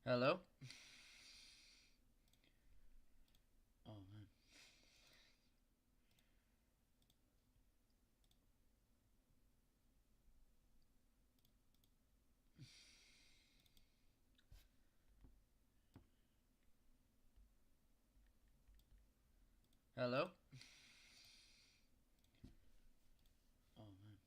Hello? Oh man. Hello? Oh man.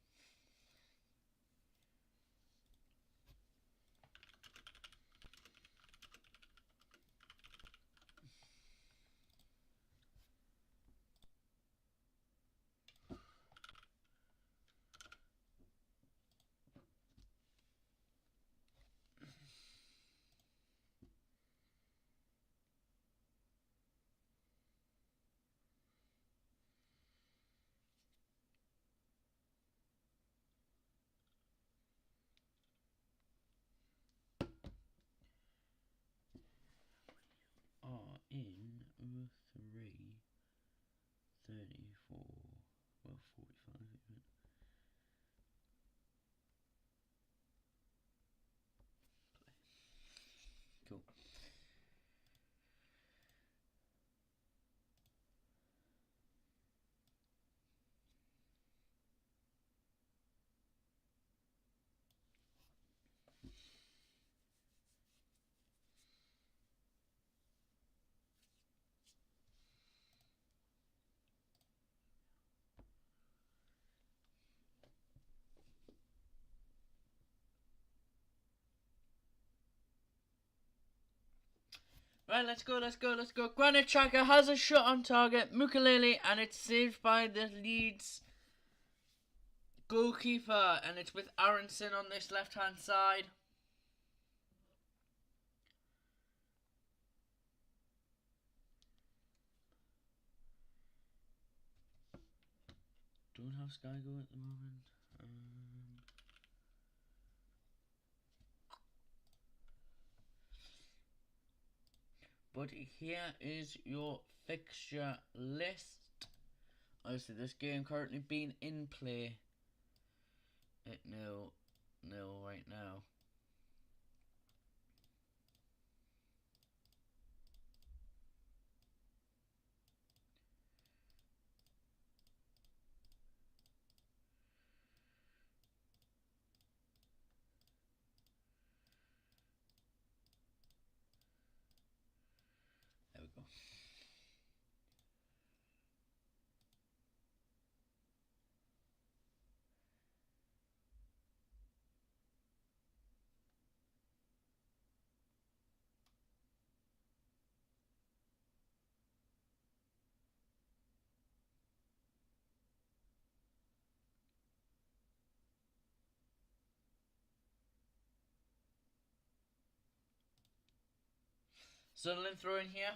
Are in 03:34. Well, 45 even. Play. Cool. Right, let's go. Granite Tracker has a shot on target, Mukalele, and it's saved by the Leeds goalkeeper, and it's with Aronson on this left-hand side. Don't have Sky Go at the moment. But here is your fixture list. Obviously, this game currently being in play at 0-0 right now. There we go. Sunderland throw in here.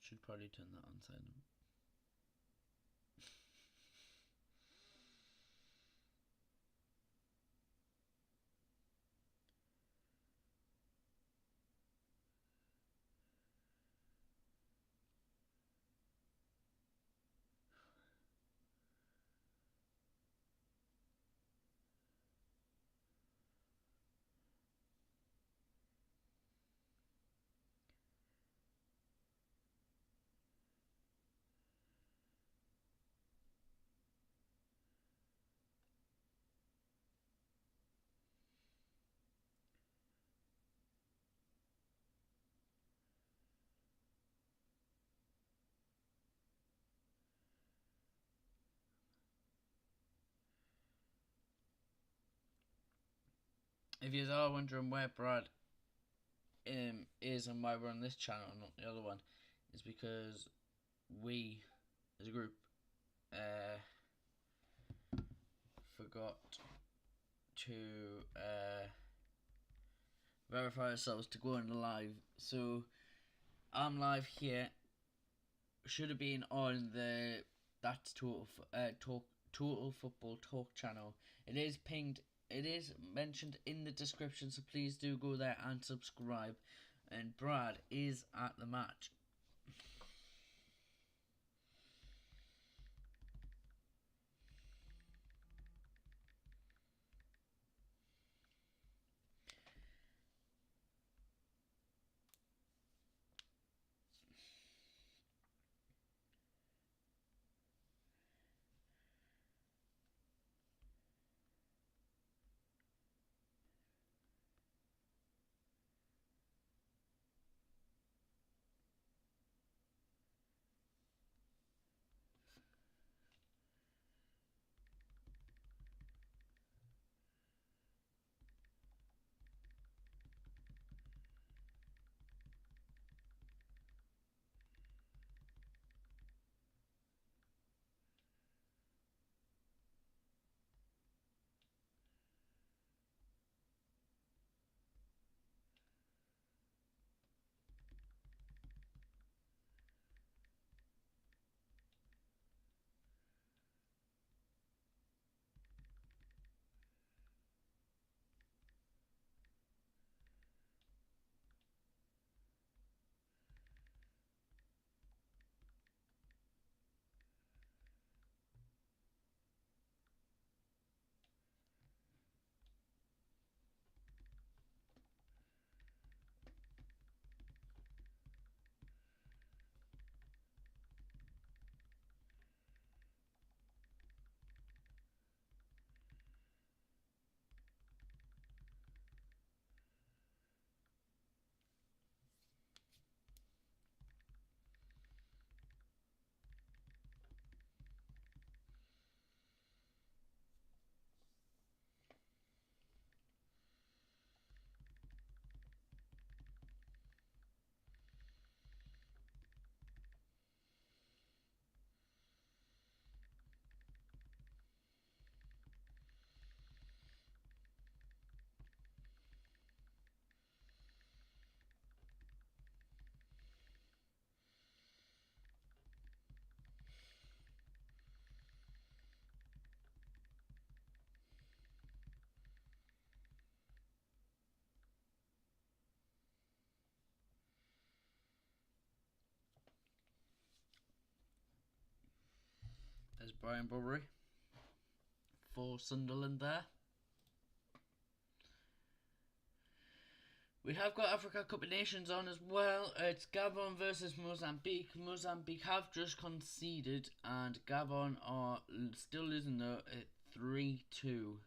Should probably turn that on silent. If you are wondering where Brad is and why we're on this channel and not the other one, is because we, as a group, forgot to verify ourselves to go on live. So I'm live here. Should have been on the That's Total Football Talk channel. It is pinged. It is mentioned in the description, so please do go there and subscribe. And Brad is at the match. There's Brian Burberry for Sunderland there. We have got Africa Cup of Nations on as well. It's Gabon versus Mozambique. Mozambique have just conceded, and Gabon are still losing though at 3-2.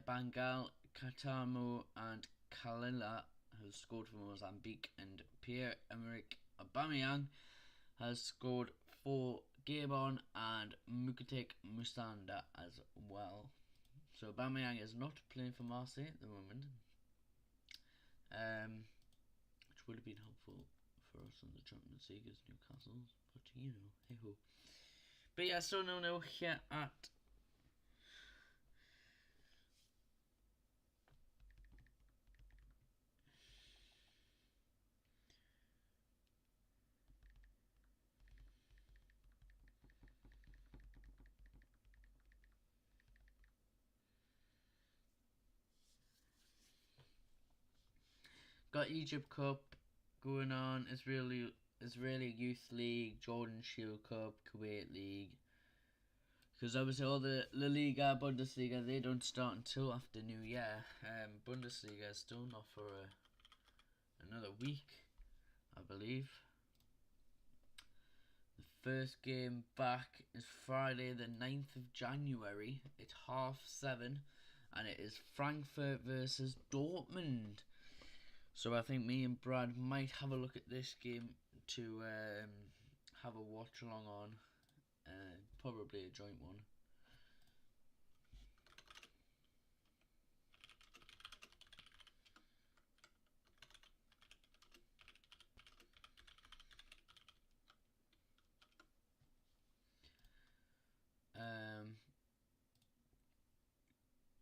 Bangal, Katamo, and Kalila have scored for Mozambique, and Pierre-Emerick Aubameyang has scored for Gabon, and Mukatek Musanda as well. So Aubameyang is not playing for Marseille at the moment, which would have been helpful for us in the Champions League as Newcastle's, but you know, hey ho. But yeah, so no here at Got Egypt Cup going on. Israeli Youth League, Jordan Shield Cup, Kuwait League. Because obviously all the La Liga, Bundesliga, they don't start until after New Year. Bundesliga is still not for another week, I believe. The first game back is Friday the 9th of January. It's 7:30 and it is Frankfurt versus Dortmund. So I think me and Brad might have a look at this game to have a watch along on. Probably a joint one.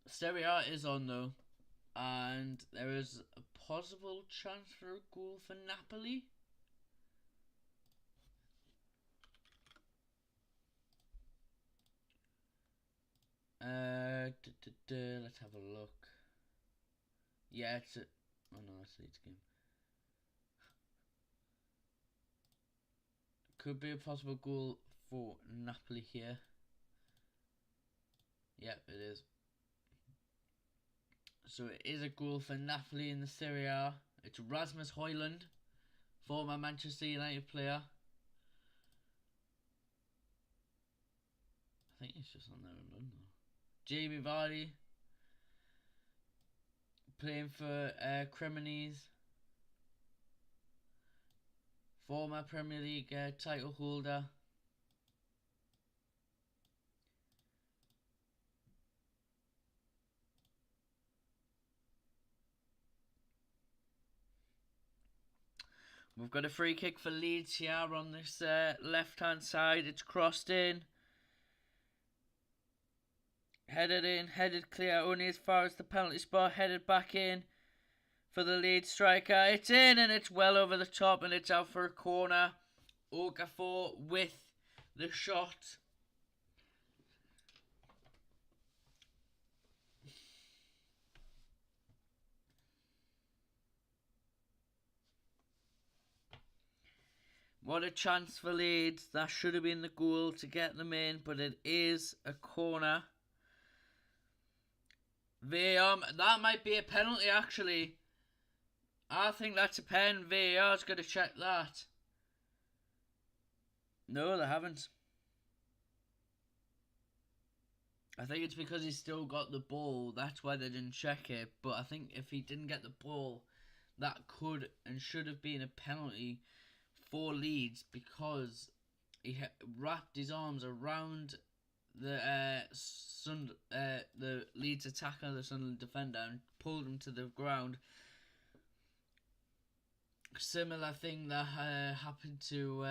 Serie A is on though, and there is a possible chance for a goal for Napoli. Let's have a look. Yeah, it's a. Oh no, that's Leeds game. Could be a possible goal for Napoli here. Yep, it is. So it is a goal for Napoli in the Serie A. It's Rasmus Højlund, former Manchester United player. I think he's just on there alone though. Jamie Vardy playing for Cremonese, former Premier League title holder. We've got a free kick for Leeds here on this left hand side. It's crossed in. Headed in, headed clear, only as far as the penalty spot, headed back in for the Leeds striker. It's in and it's well over the top and it's out for a corner. Okafor with the shot. What a chance for Leeds. That should have been the goal to get them in, but it is a corner. That might be a penalty actually. I think that's a pen. VAR's going to check that. No, they haven't. I think it's because he's still got the ball. That's why they didn't check it. But I think if he didn't get the ball, that could and should have been a penalty for Leeds because he wrapped his arms around the the Leeds attacker, the Sunderland defender, and pulled him to the ground. Similar thing that happened to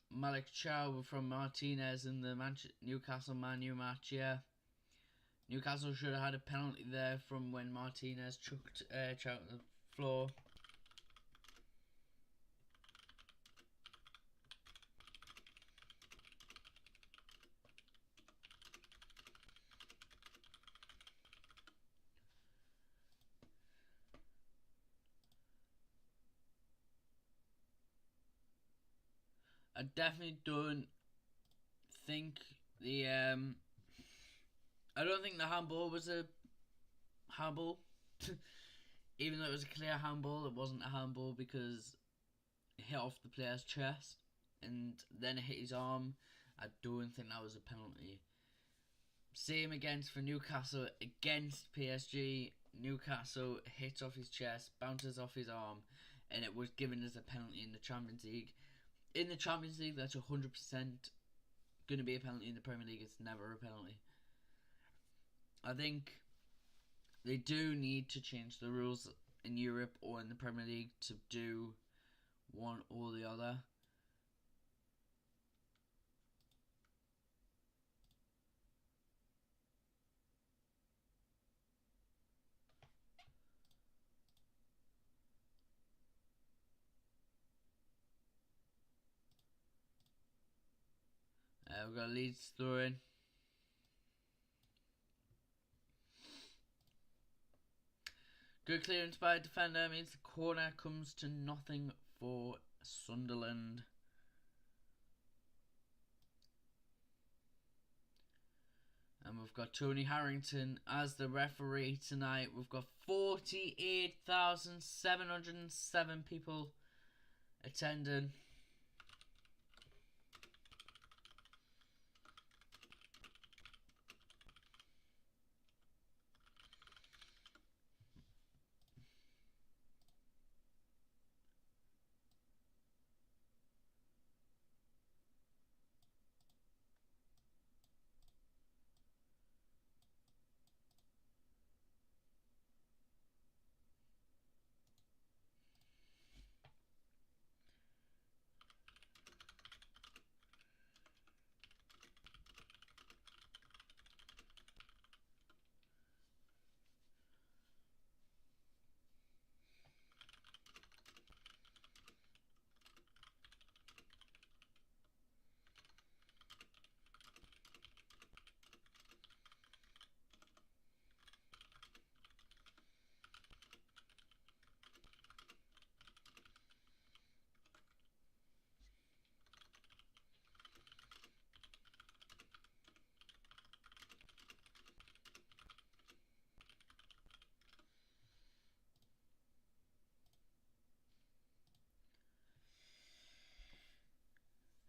Malik Chow from Martinez in the Newcastle Man U match. Yeah, Newcastle should have had a penalty there from when Martinez chucked Chow to the floor. I definitely don't think the I don't think the handball was a handball. Even though it was a clear handball, it wasn't a handball because it hit off the player's chest and then it hit his arm. I don't think that was a penalty. Same against for Newcastle against PSG. Newcastle hits off his chest, bounces off his arm, and it was given as a penalty in the Champions League. In the Champions League, that's 100% going to be a penalty. In the Premier League, it's never a penalty. I think they do need to change the rules in Europe or in the Premier League to do one or the other. We've got Leeds throwing. Good clearance by a defender means the corner comes to nothing for Sunderland. And we've got Tony Harrington as the referee tonight. We've got 48,707 people attending.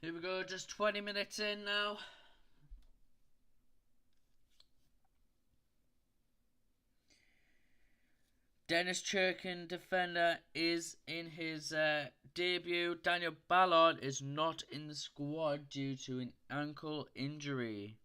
Here we go, just 20 minutes in now. Dennis Churkin, defender, is in his debut. Daniel Ballard is not in the squad due to an ankle injury.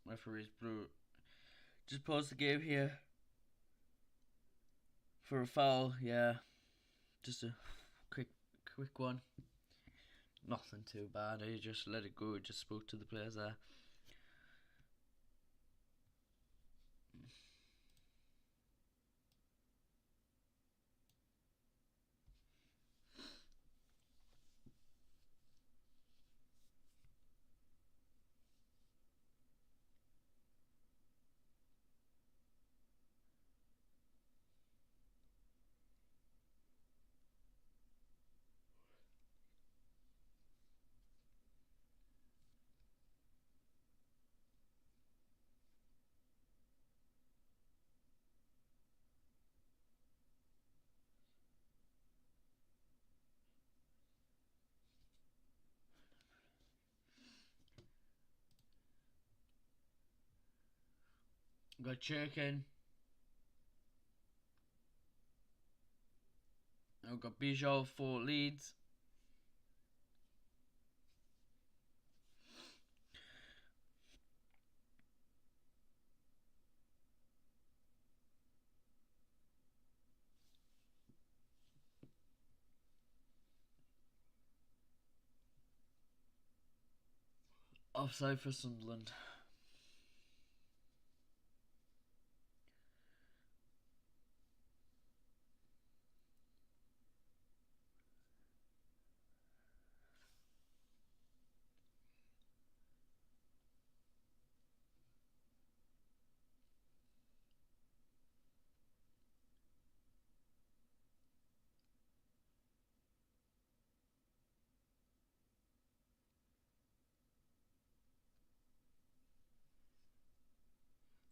Referee's blue. Just pause the game here for a foul. Yeah, just a quick one. Nothing too bad. He just let it go. Just spoke to the players there. Got Churkin. I've got Bijou for Leeds. Offside for Sunderland.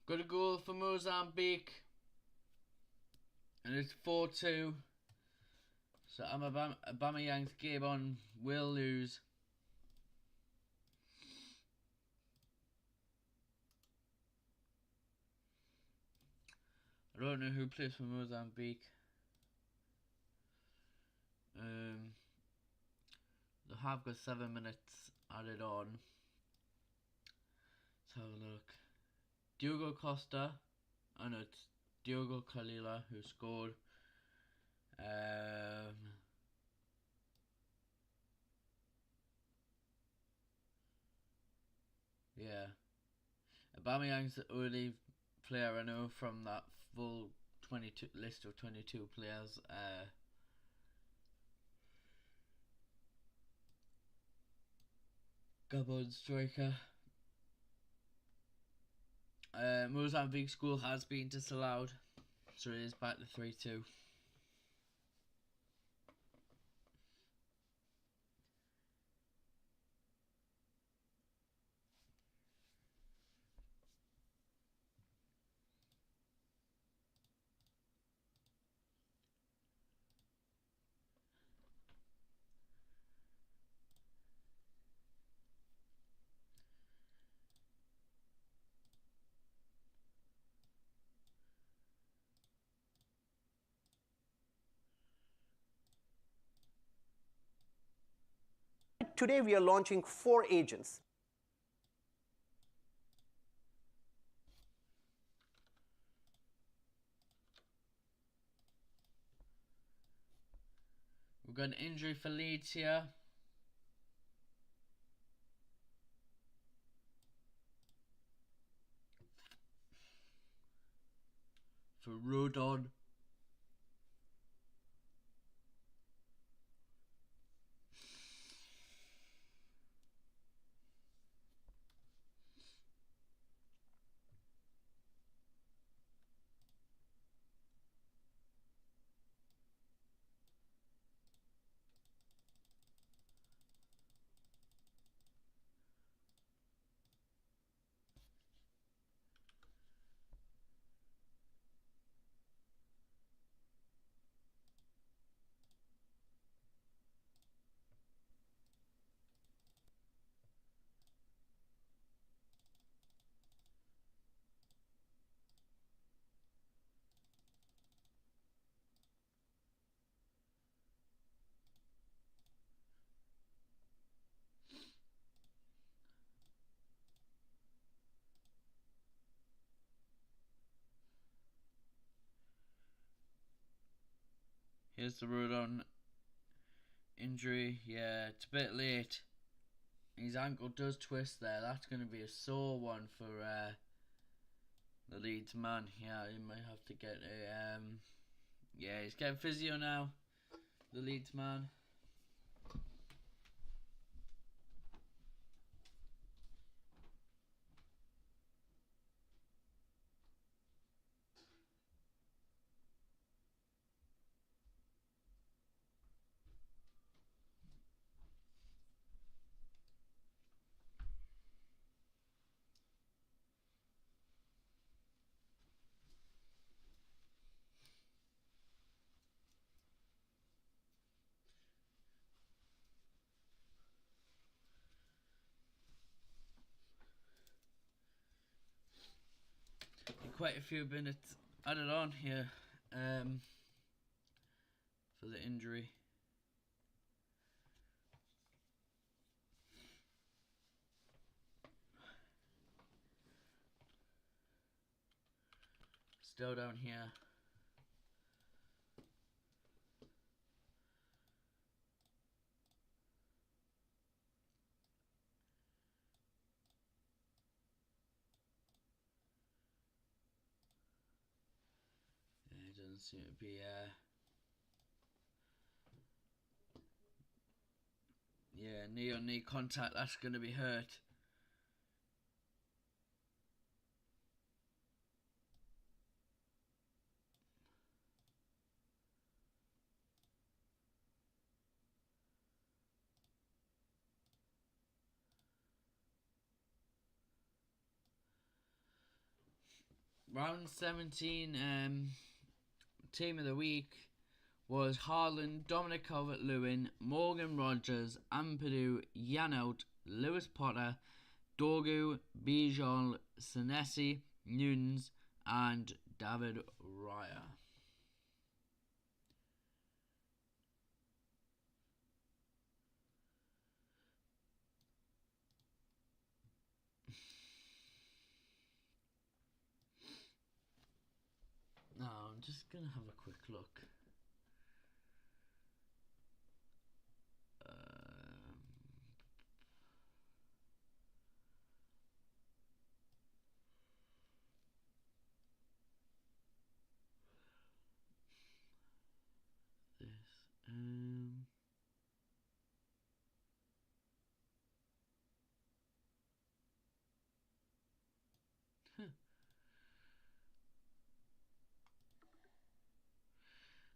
Got a goal for Mozambique. And it's 4-2. So Aubameyang's game on will lose. I don't know who plays for Mozambique. They have got 7 minutes added on. Let's have a look. Diogo Costa. Oh no, it's Diogo Kalila who scored. Yeah. Aubameyang's the only player I know from that full 22 list of 22 players. Gabon striker. Mozambique school has been disallowed, so it is back to 3-2. Today we are launching 4 agents. We've got an injury for Leeds here. For Rodon. Here's the Rodon injury. Yeah, it's a bit late. His ankle does twist there. That's going to be a sore one for the Leeds man. Yeah, he might have to get a yeah, he's getting physio now, the Leeds man. Quite a few minutes added on here for the injury. Still down here. Yeah, it doesn't seem to be yeah, knee on knee contact, that's gonna be hurt. Round 17 team of the week was Haaland, Dominic Calvert-Lewin, Morgan Rogers, Ampadu, Yanout, Lewis Potter, Dorgu, Bijan, Senesi, Nunes, and David Raya. Now I'm just gonna have a quick look. Um,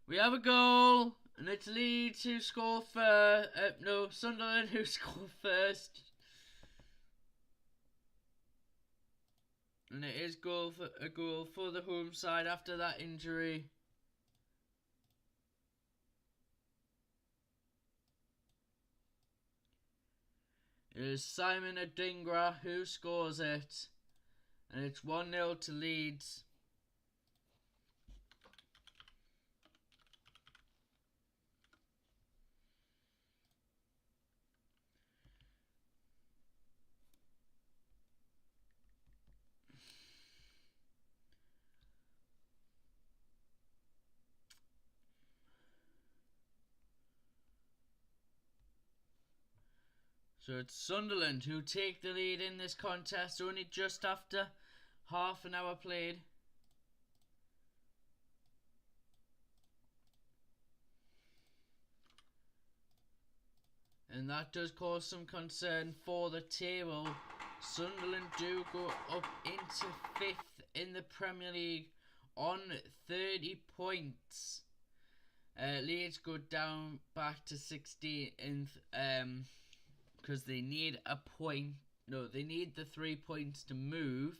we have a goal, and it's Leeds who score first. No, Sunderland who score first. And it is a goal for the home side after that injury. It is Simon Adingra who scores it. And it's 1-0 to Leeds. So it's Sunderland who take the lead in this contest, only just after half an hour played. And that does cause some concern for the table. Sunderland do go up into 5th in the Premier League on 30 points. Leeds go down back to 16th because they need a point. No, they need the 3 points to move.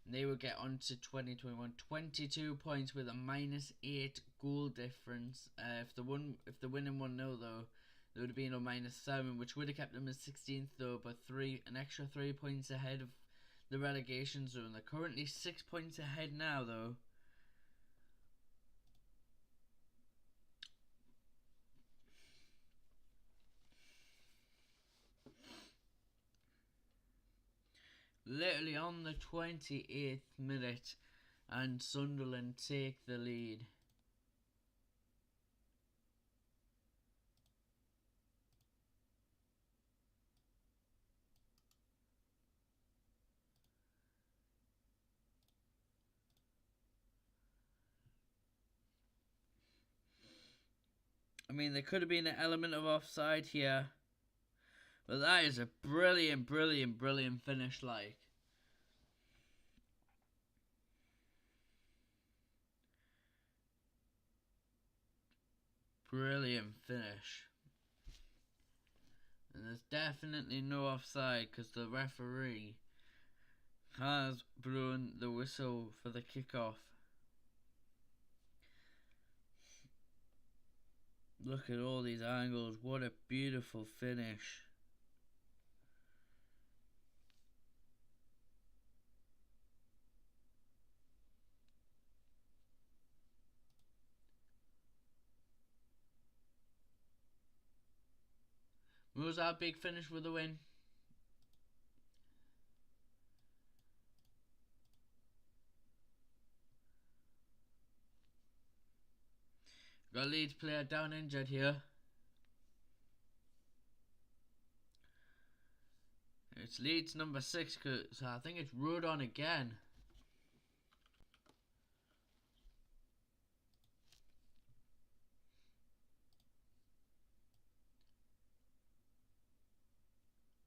They will get on to 2021 22 points with a -8 goal difference. If the winning 1-0 though, there would have been a -7, which would have kept them in 16th though, but an extra 3 points ahead of the relegation zone. They're currently 6 points ahead now though. Literally on the 28th minute, and Sunderland take the lead. I mean, there could have been an element of offside here, but that is a brilliant finish, like. Brilliant finish. And there's definitely no offside because the referee has blown the whistle for the kickoff. Look at all these angles. What a beautiful finish. Was our big finish with the win? Got Leeds player down injured here. It's Leeds number 6, so I think it's Rodon again.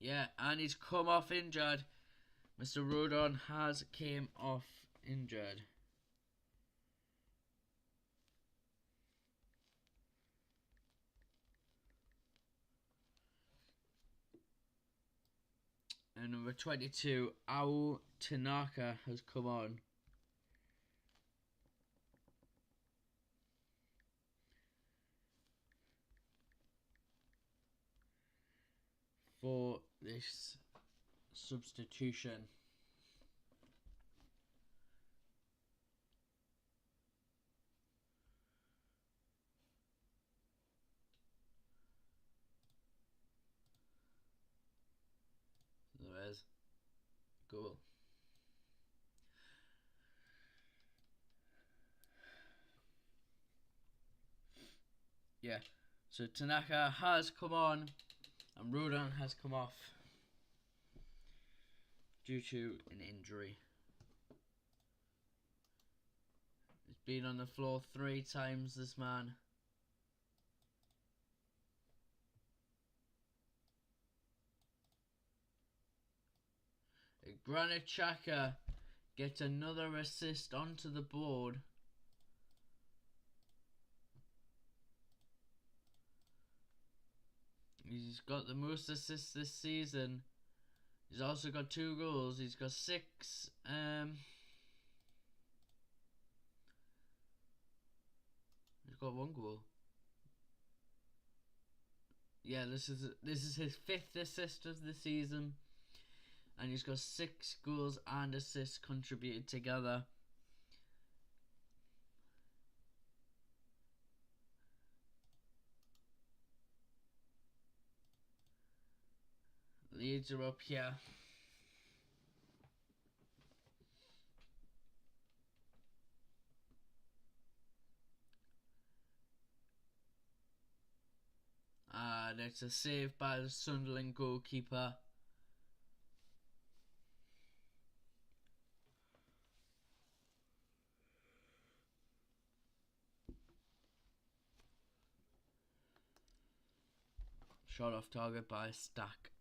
Yeah, and he's come off injured. Mr. Rodon has came off injured. And number 22, Ao Tanaka, has come on. For this substitution. There is. Goal. Yeah, so Tanaka has come on and Rodon has come off due to an injury. He's been on the floor 3 times, this man. Granit Xhaka gets another assist onto the board. He's got the most assists this season. He's also got 2 goals. He's got 6. He's got 1 goal. Yeah, this is his 5th assist of the season, and he's got 6 goals and assists contributed together. Leeds are up here. And it's a save by the Sunderland goalkeeper. Shot off target by Stack.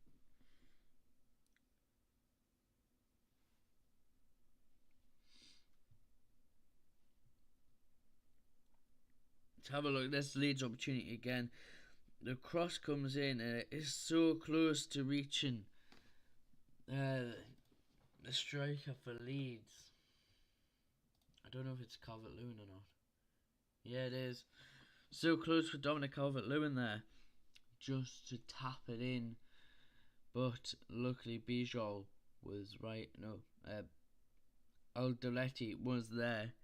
Let's have a look. This Leeds opportunity again. The cross comes in and it is so close to reaching the striker for Leeds. I don't know if it's Calvert-Lewin or not. Yeah, it is. So close for Dominic Calvert-Lewin there, just to tap it in. But luckily Bijol was right. No, Alderete was there.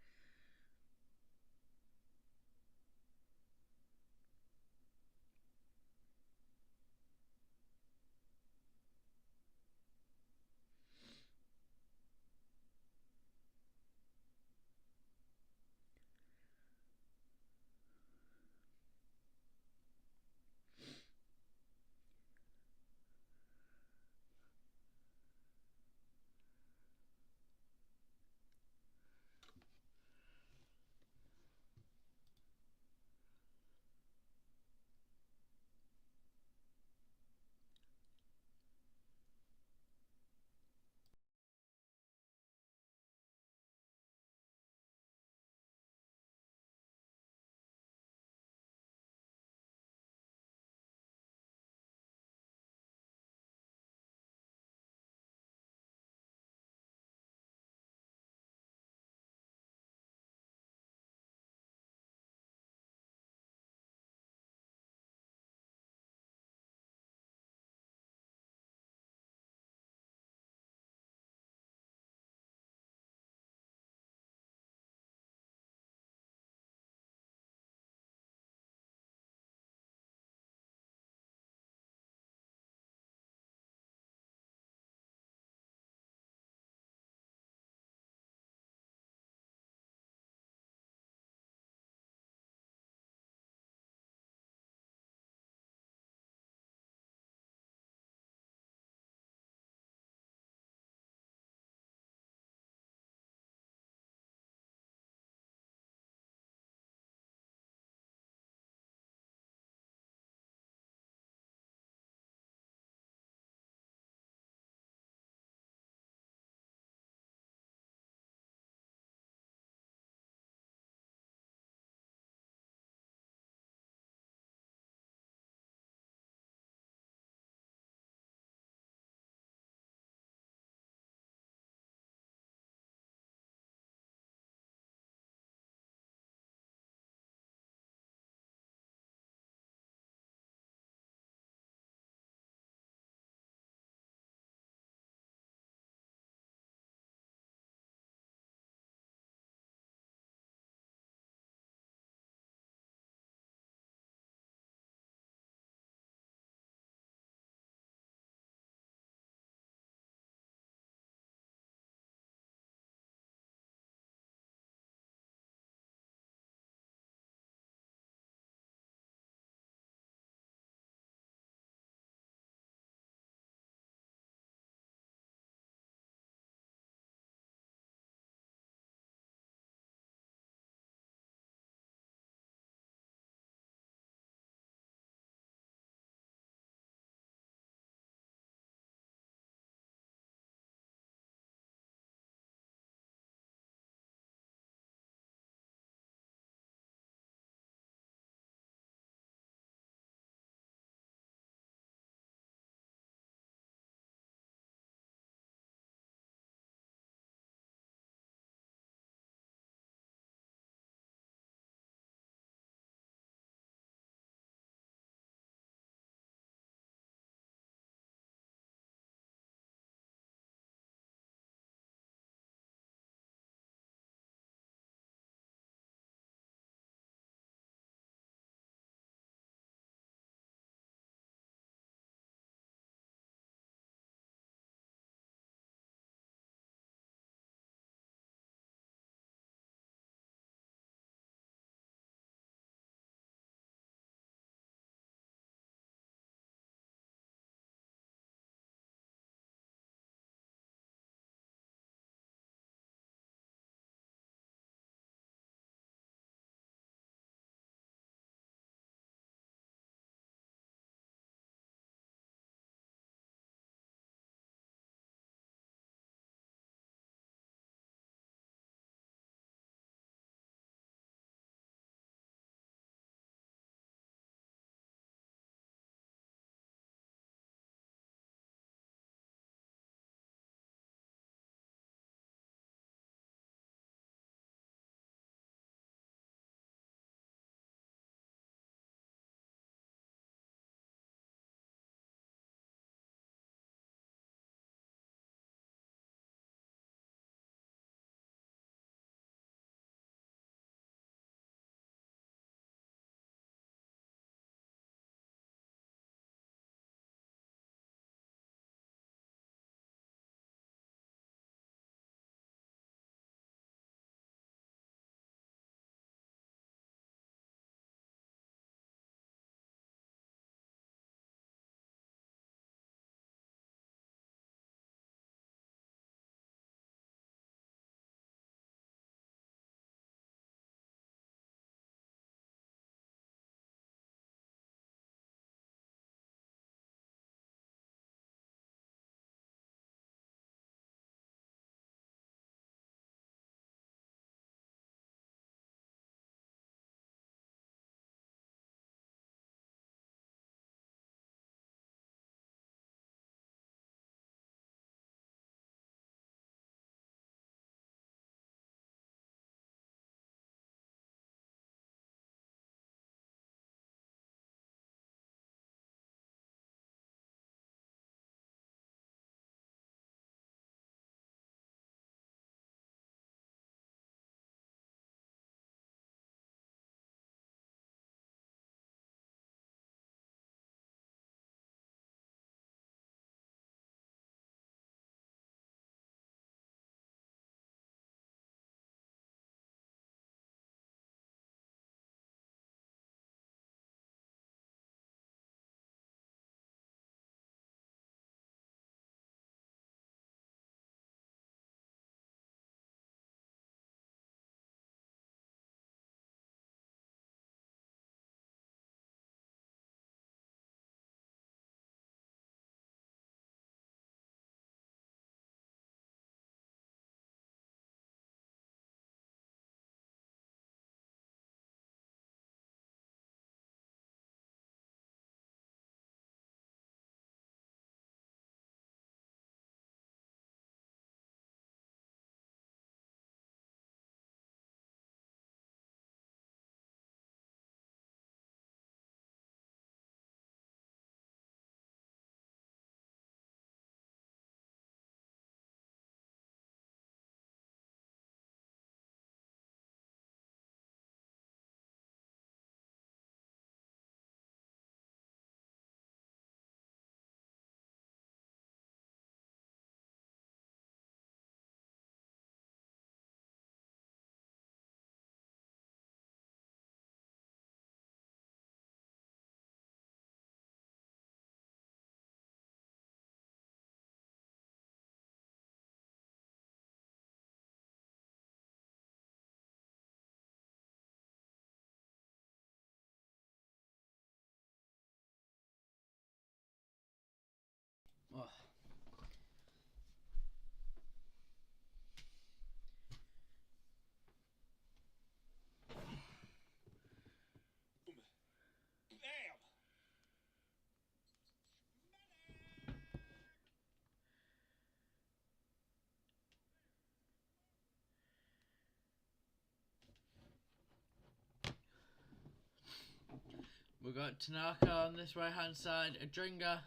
We've got Tanaka on this right hand side, Adingra,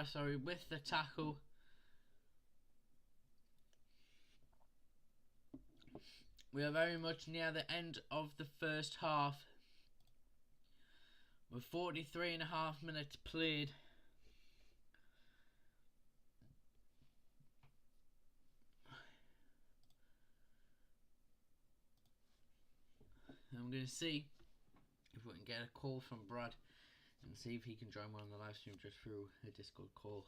sorry, with the tackle. We are very much near the end of the first half, with 43.5 minutes played. And I'm going to see if we can get a call from Brad and see if he can join me on the live stream just through a Discord call.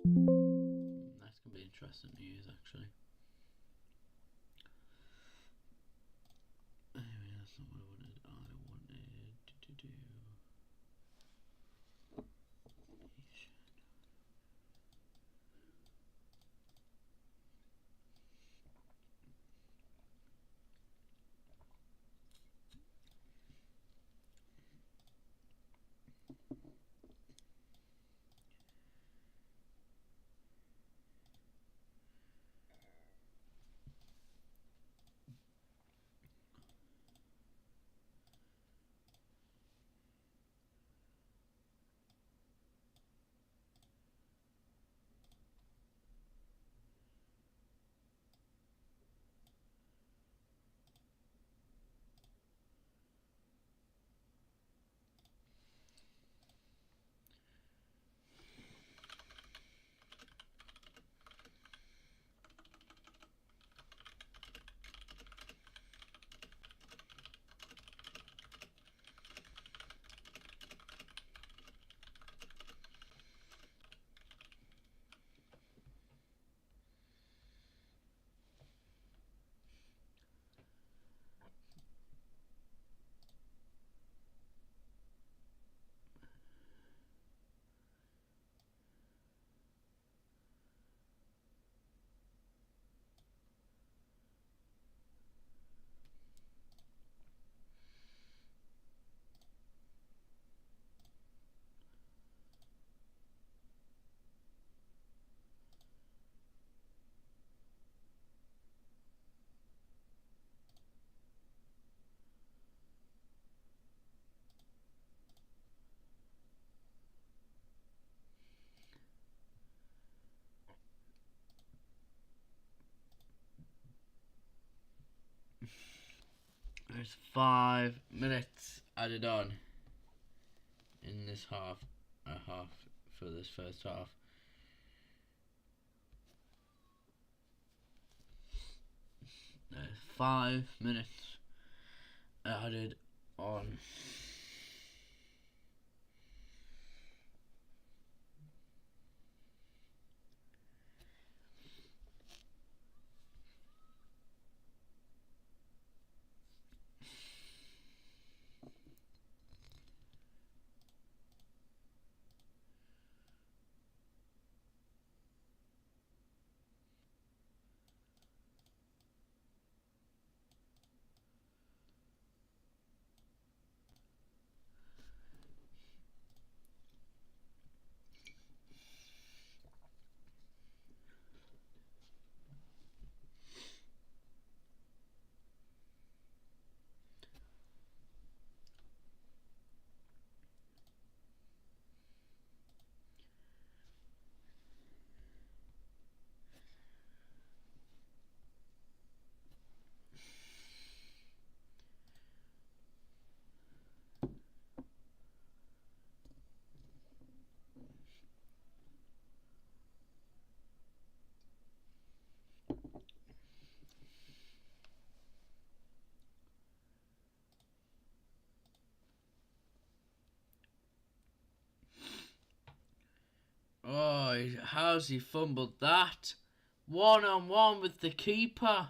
That's going to be interesting news, actually. Anyway, that's not what I wanted to do. There's 5 minutes added on in this half for this first half. There's 5 minutes added on. Oh, how's he fumbled that? 1-on-1 with the keeper.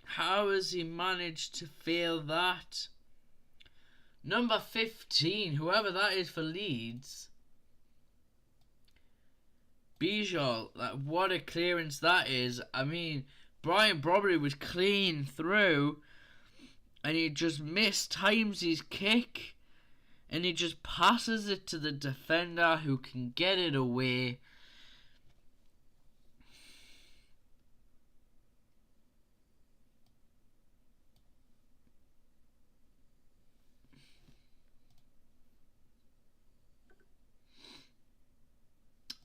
How has he managed to fail that? Number 15, whoever that is for Leeds. Bijol, what a clearance that is. I mean, Brian Brobbery was clean through and he just mistimes his kick and he just passes it to the defender who can get it away.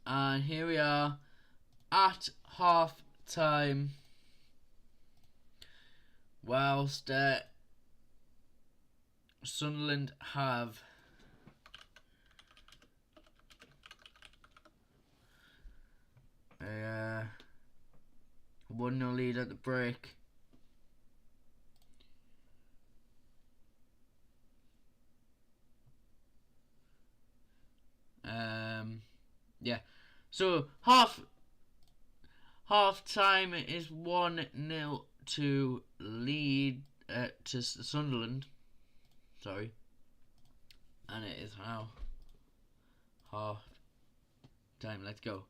And here we are at half time. Whilst Sunderland have a 1-0 lead at the break. Yeah. So half time is 1-0 to lead to Sunderland. Sorry. And it is now half time. Let's go.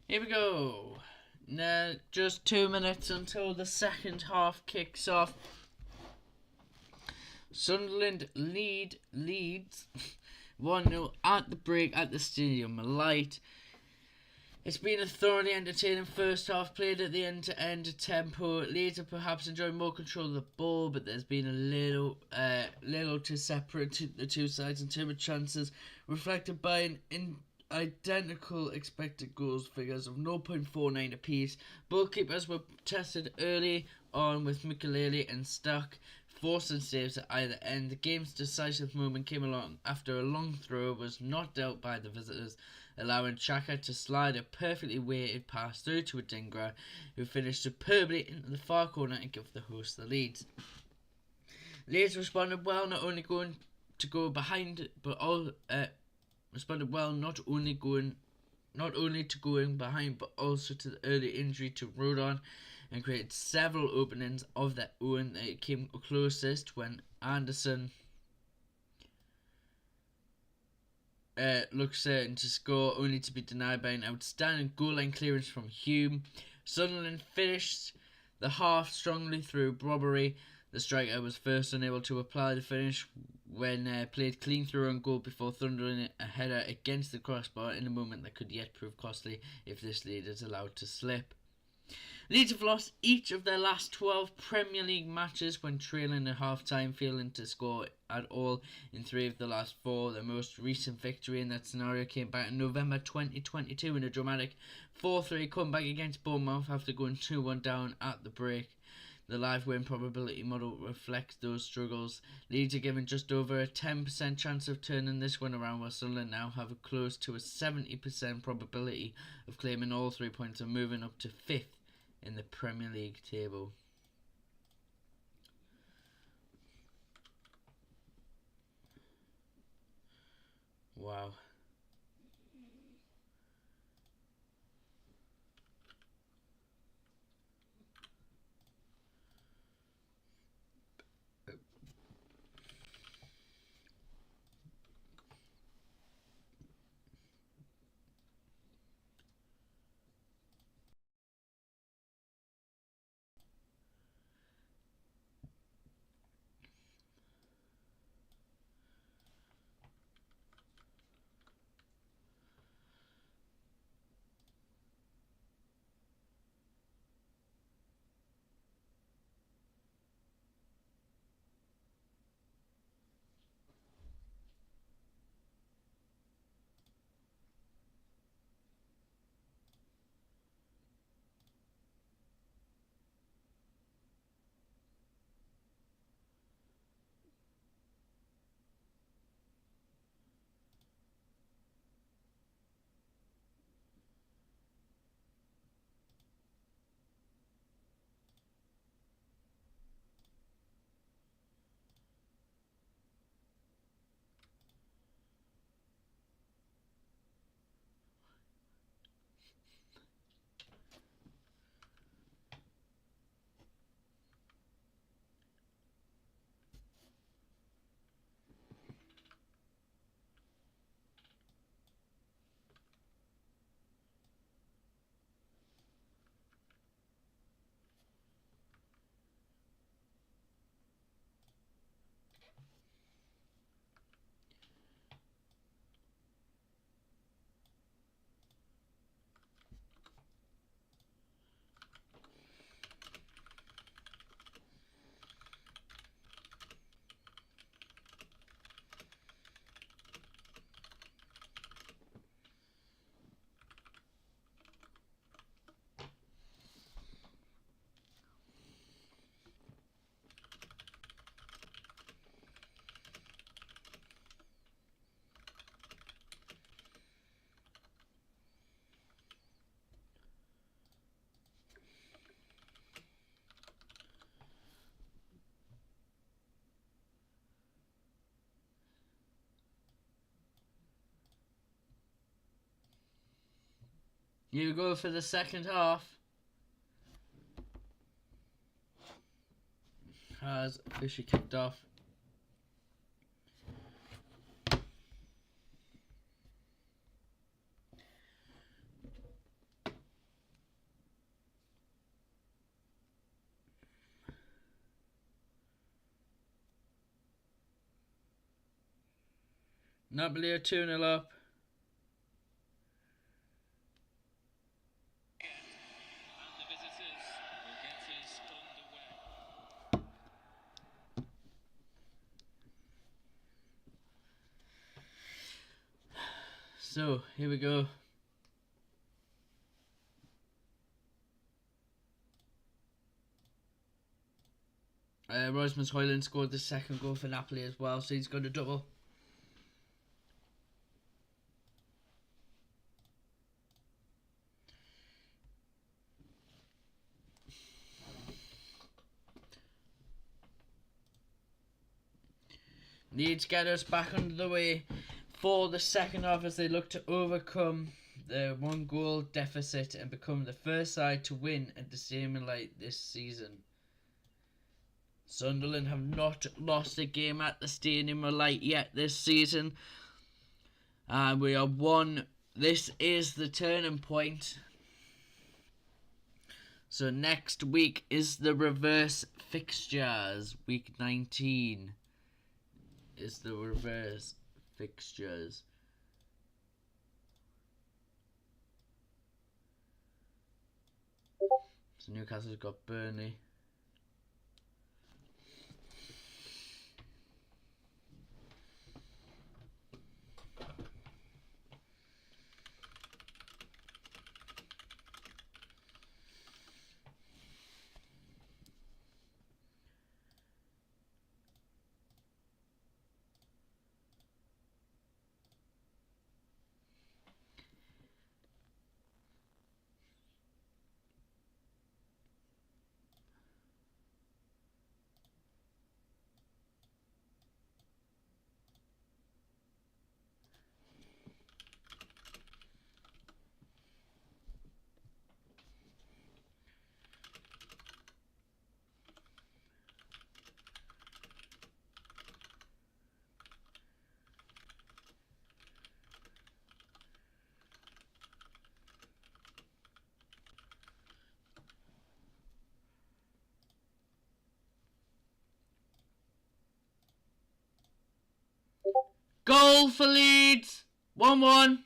Here we go. Now, just 2 minutes until the second half kicks off. Sunderland lead Leeds 1-0 at the break at the Stadium Light. It's been a thoroughly entertaining first half, played at the end-to-end tempo. Leeds have perhaps enjoyed more control of the ball, but there's been a little to separate the two sides in terms of chances, reflected by an identical expected goals figures of 0.49 apiece. Goalkeepers were tested early on with Mikelele and Stuck, forcing saves at either end. The game's decisive moment came along after a long throw was not dealt by the visitors, allowing Xhaka to slide a perfectly weighted pass through to Adingra, who finished superbly into the far corner and give the hosts the lead. Leeds responded well, not only going to go behind, but not only to going behind, but also to the early injury to Rodon, and created several openings of their own. They came closest when Anderson looked certain to score, only to be denied by an outstanding goal line clearance from Hume. Sunderland finished the half strongly through Robbery. The striker was first unable to apply the finish when played clean through on goal before thundering a header against the crossbar in a moment that could yet prove costly if this lead is allowed to slip. Leeds have lost each of their last 12 Premier League matches when trailing at half-time, failing to score at all in 3 of the last 4. Their most recent victory in that scenario came back in November 2022 in a dramatic 4-3 comeback against Bournemouth after going 2-1 down at the break. The live win probability model reflects those struggles. Leeds are given just over a 10% chance of turning this one around, while Sunderland now have close to a 70% probability of claiming all 3 points and moving up to 5th in the Premier League table. Wow. Here we go for the second half. Has officially kicked off. Napoli are 2-0 up. So, here we go. Rasmus Højlund scored the second goal for Napoli as well, so he's got a double. Leeds get us back under the way for the second half as they look to overcome the 1-goal deficit and become the first side to win at the Stadium Light this season. Sunderland have not lost a game at the Stadium Light yet this season. We are one. This is the turning point. So next week is the reverse fixtures. Week 19 is the reverse fixtures. So Newcastle's got Burnley. Goal for Leeds! 1-1.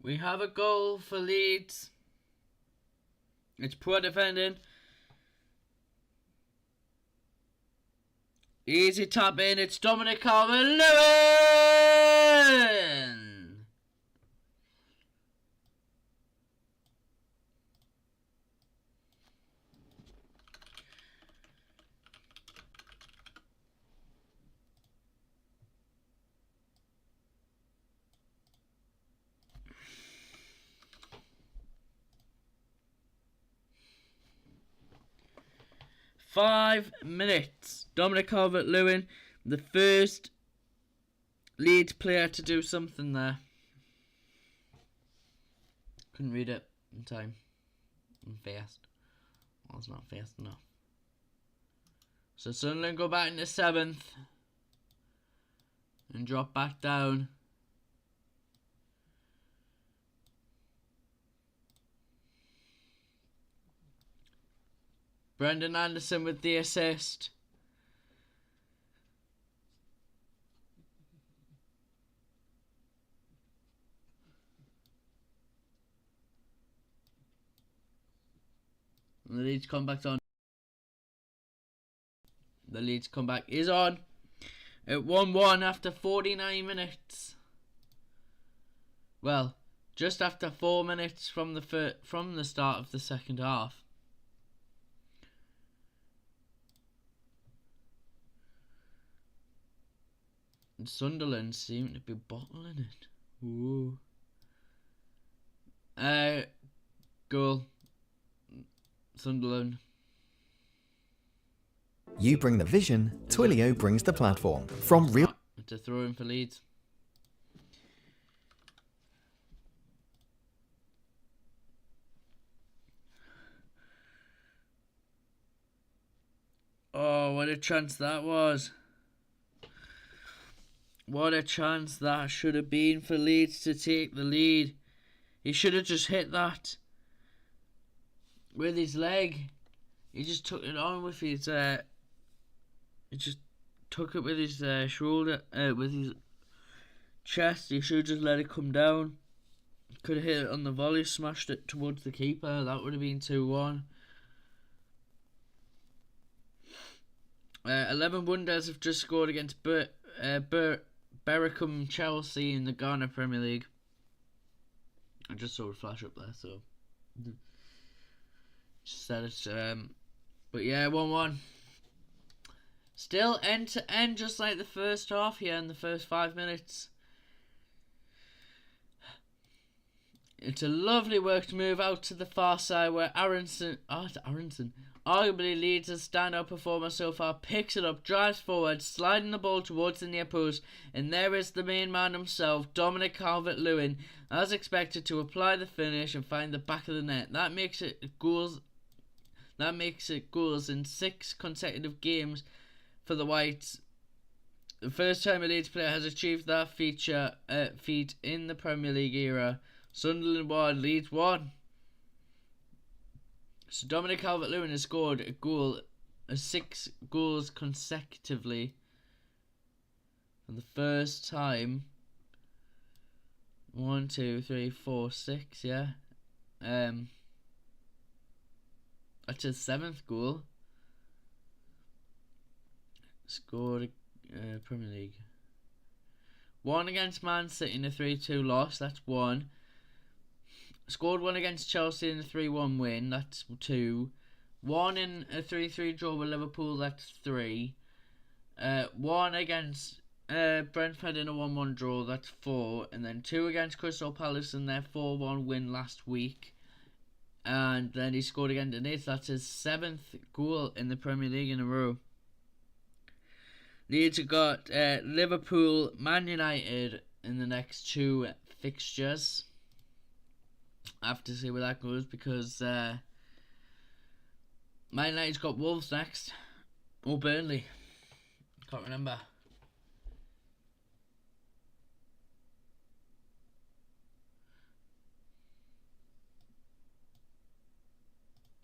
We have a goal for Leeds. It's poor defending. Easy tap in. It's Dominic Calvert-Lewin. Five minutes. Dominic Calvert-Lewin, the first Leeds player to do something there. Couldn't read it in time. And fast. Well, it's not fast enough. So Sunderland go back into 7th. And drop back down. Brendan Anderson with the assist. And the Leeds comeback's on. The Leeds comeback is on. At 1-1 after 49 minutes. Well, just after 4 minutes from the start of the second half. And Sunderland seem to be bottling it. Ooh. Goal. Sunderland. You bring the vision, Twilio brings the platform. From real To throw in for Leeds. What a chance that was. What a chance that should have been for Leeds to take the lead. He should have just hit that with his leg. He just took it on with his he just took it with his shoulder, with his chest. He should have just let it come down. Could have hit it on the volley, smashed it towards the keeper. That would have been 2-1. 11 Wonders have just scored against Berwick Chelsea in the Ghana Premier League. I just saw it flash up there, so just said it. But yeah, 1-1. Still end to end, just like the first half here in the first 5 minutes. It's a lovely worked move out to the far side where Aronson, arguably Leeds' standout performer so far, picks it up, drives forward, sliding the ball towards the near post, and there is the main man himself, Dominic Calvert-Lewin, as expected, to apply the finish and find the back of the net. That makes it goals in 6 consecutive games for the Whites. The first time a Leeds player has achieved that feat in the Premier League era. Sunderland 1, Leeds 1. So Dominic Calvert-Lewin has scored 6 goals consecutively for the first time. 1, 2, 3, 4, 6, yeah. That's his 7th goal. Scored Premier League. 1 against Man City in a 3-2 loss, that's 1. Scored 1 against Chelsea in a 3-1 win, that's 2. 1 in a 3-3 draw with Liverpool, that's 3. 1 against Brentford in a 1-1 draw, that's 4. And then 2 against Crystal Palace in their 4-1 win last week. And then he scored again today, so that's his 7th goal in the Premier League in a row. Leeds have got Liverpool, Man United in the next 2 fixtures. I have to see where that goes because Man United's got Wolves next. Or Burnley. Can't remember.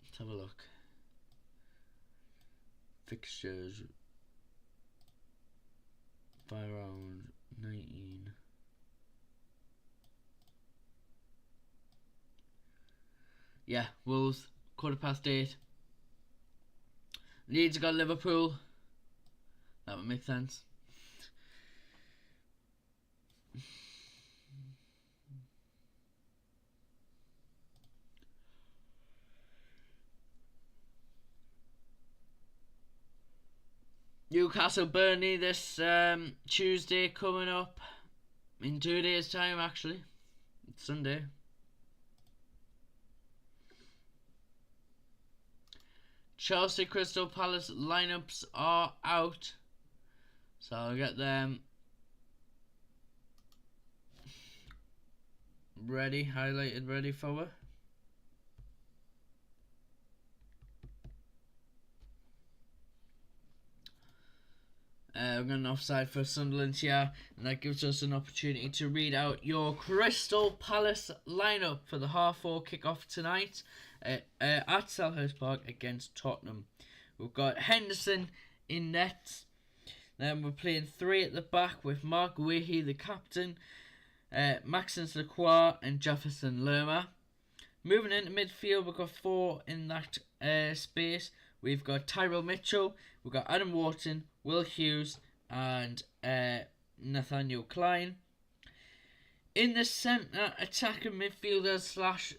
Let's have a look. Fixtures. By round 19. Yeah, Wolves, 8:15. Leeds got Liverpool. That would make sense. Newcastle Burnley this Tuesday coming up. In 2 days' time, actually. It's Sunday. Chelsea Crystal Palace lineups are out, so I'll get them ready, highlighted, ready for it. We're going offside for Sunderland here, and that gives us an opportunity to read out your Crystal Palace lineup for the 4:30 kickoff tonight at Selhurst Park against Tottenham. We've got Henderson in net. Then we're playing 3 at the back with Mark Weahy, the captain, Maxence Lacroix and Jefferson Lerma. Moving into midfield, we've got 4 in that space. We've got Tyrell Mitchell, we've got Adam Wharton, Will Hughes and Nathaniel Klein. In the centre, attacking midfielder /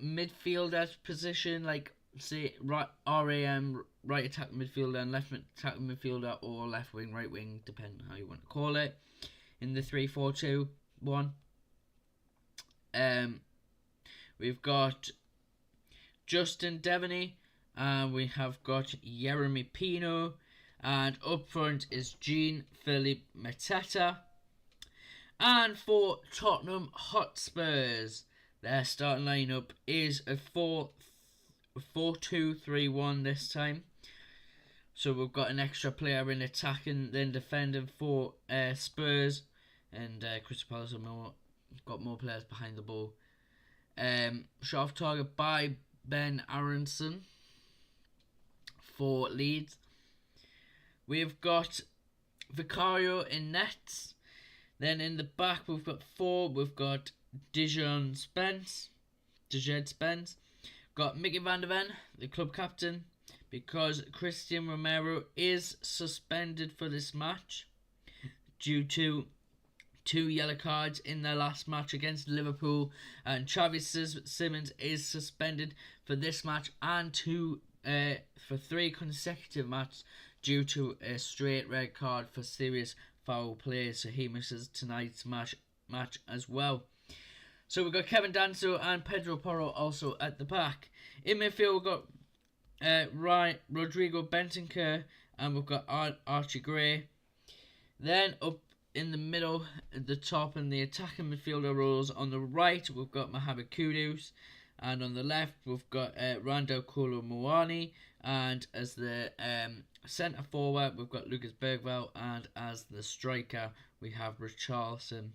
midfielder position, like say right RAM, right attacking midfielder and left attacking midfielder, or left wing, right wing, depending how you want to call it. In the 3-4-2-1. We've got Justin Devaney, and we have got Jeremy Pino, and up front is Jean-Philippe Mateta. And for Tottenham Hotspurs, their starting lineup is a 4-2-3-1 this time. So we've got an extra player in attacking than defending for Spurs, and Crystal Palace have got more players behind the ball. Shot off target by Ben Aronson for Leeds. We've got Vicario in nets. Then in the back we've got 4. We've got Dejed Spence. Got Mickey van der Ven, the club captain, because Christian Romero is suspended for this match due to 2 yellow cards in their last match against Liverpool, and Travis Simmons is suspended for this match and for 3 consecutive matches due to a straight red card for serious foul play, so he misses tonight's match as well. So we've got Kevin Danso and Pedro Porro also at the back. In midfield we've got Rodrigo Bentancur, and we've got Archie Gray. Then up in the middle, at the top, in the attacking midfielder roles, on the right we've got Mohamed Kudus, and on the left we've got Randall Kolo Muani, and as the centre forward we've got Lucas Bergvall, and as the striker we have Richarlison.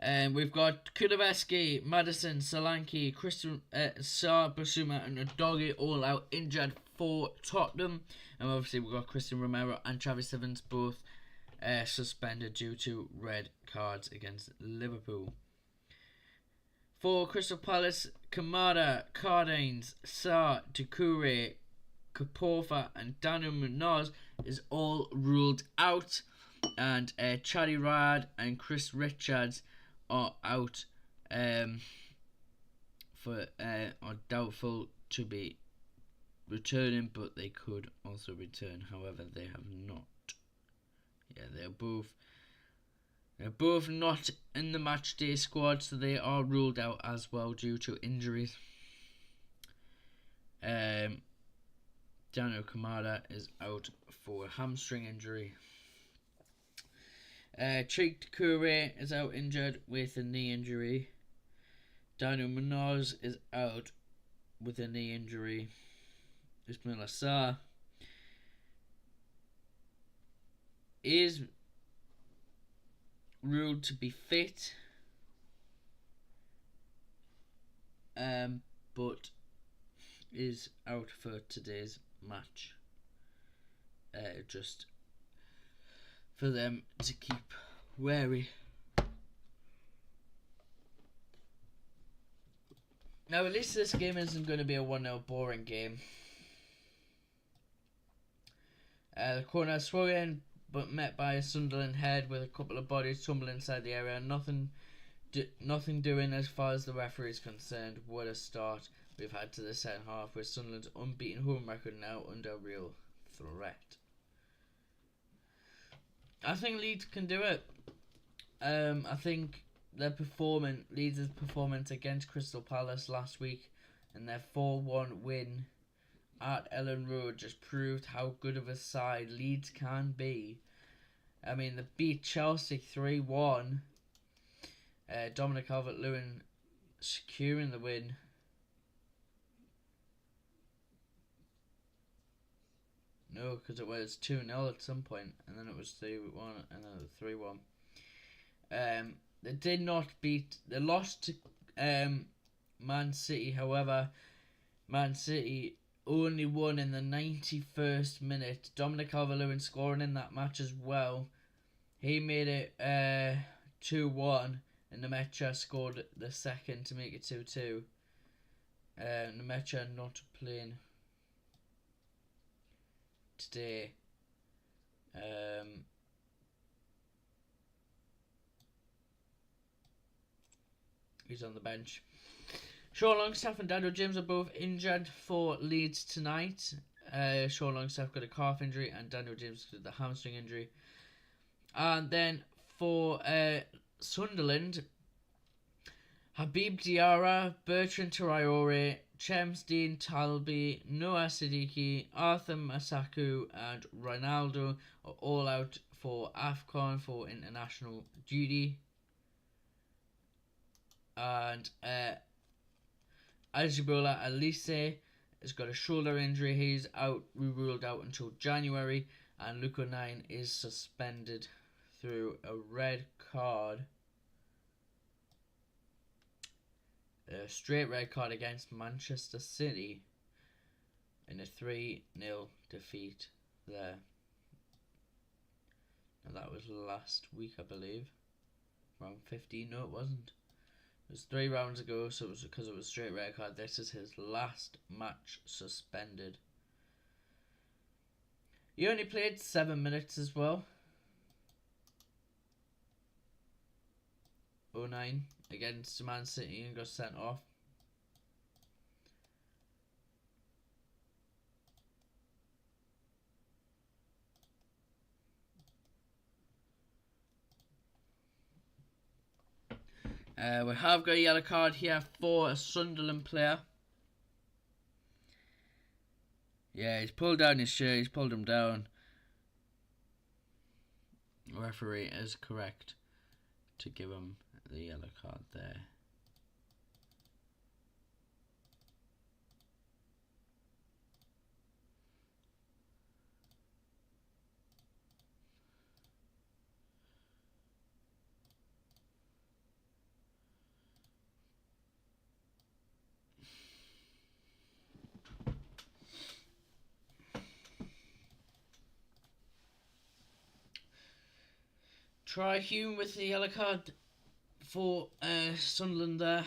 And we've got Kuleveski, Madison, Solanke, Christian Sarr, Basuma and Udogie all out injured for Tottenham. And obviously we've got Christian Romero and Travis Evans both suspended due to red cards against Liverpool. For Crystal Palace, Kamada, Cardines, Sarr, Doucouré, Kaporfa and Daniel Munoz is all ruled out. And Chaddy Rad and Chris Richards are out are doubtful to be returning, but they could also return. However, they have not. Yeah, they're both not in the match day squad, so they are ruled out as well due to injuries. Daniel Kamada is out for a hamstring injury. Cheik Doucouré is out injured with a knee injury. Daniel Munoz is out with a knee injury. Ismail Assar is ruled to be fit, but is out for today's match. Just for them to keep wary. Now, at least this game isn't going to be a 1-0 boring game. The corner swung in, but met by a Sunderland head with a couple of bodies tumbling inside the area. Nothing doing as far as the referee is concerned. What a start we've had to the second half, with Sunderland's unbeaten home record now under real threat. I think Leeds can do it. I think Leeds' performance against Crystal Palace last week and their 4-1 win at Ellen Road just proved how good of a side Leeds can be. I mean, they beat Chelsea 3-1. Dominic Calvert-Lewin securing the win. No, because it was 2-0 at some point, and then it was 3-1, and then it was 3-1. They did not beat. They lost to Man City. However, Man City only won in the 91st minute. Dominic Calvert-Lewin scoring in that match as well. He made it 2-1, and Nemecha scored the second to make it 2-2. Nemecha not playing today. He's on the bench. Sean Longstaff and Daniel James are both injured for Leeds tonight. Sean Longstaff got a calf injury and Daniel James got the hamstring injury. And then for Sunderland, Habib Diarra, Bertrand Traore, Chemsdean Talby, Noah Siddiqui, Arthur Masaku and Ronaldo are all out for AFCON for international duty. And Ajibola Alise has got a shoulder injury. He's out, ruled out until January, and Luke O'Nien is suspended through a red card. A straight red card against Manchester City in a 3-0 defeat there. And that was last week, I believe. Round 15. No, it wasn't. It was 3 rounds ago, so it was because it was straight red card. This is his last match suspended. He only played 7 minutes as well. 09 against Man City and got sent off. We have got a yellow card here for a Sunderland player. Yeah, he's pulled down his shirt. He's pulled him down. The referee is correct to give him the yellow card there. Try Hume with the yellow card for Sunderland there.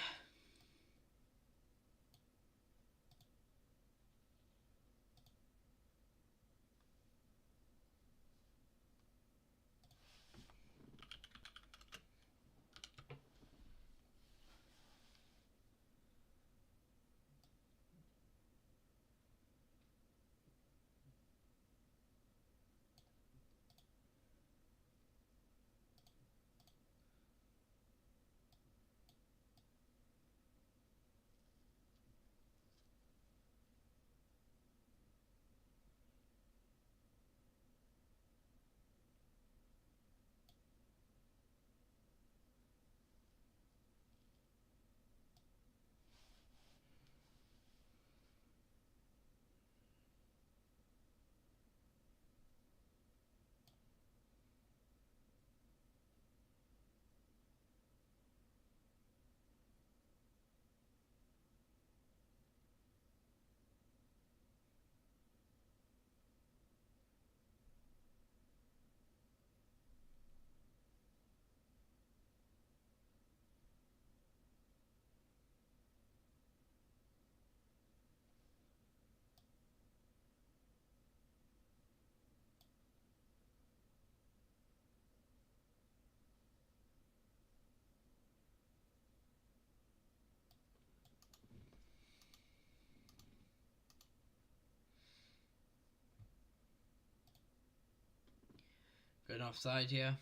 Going offside here.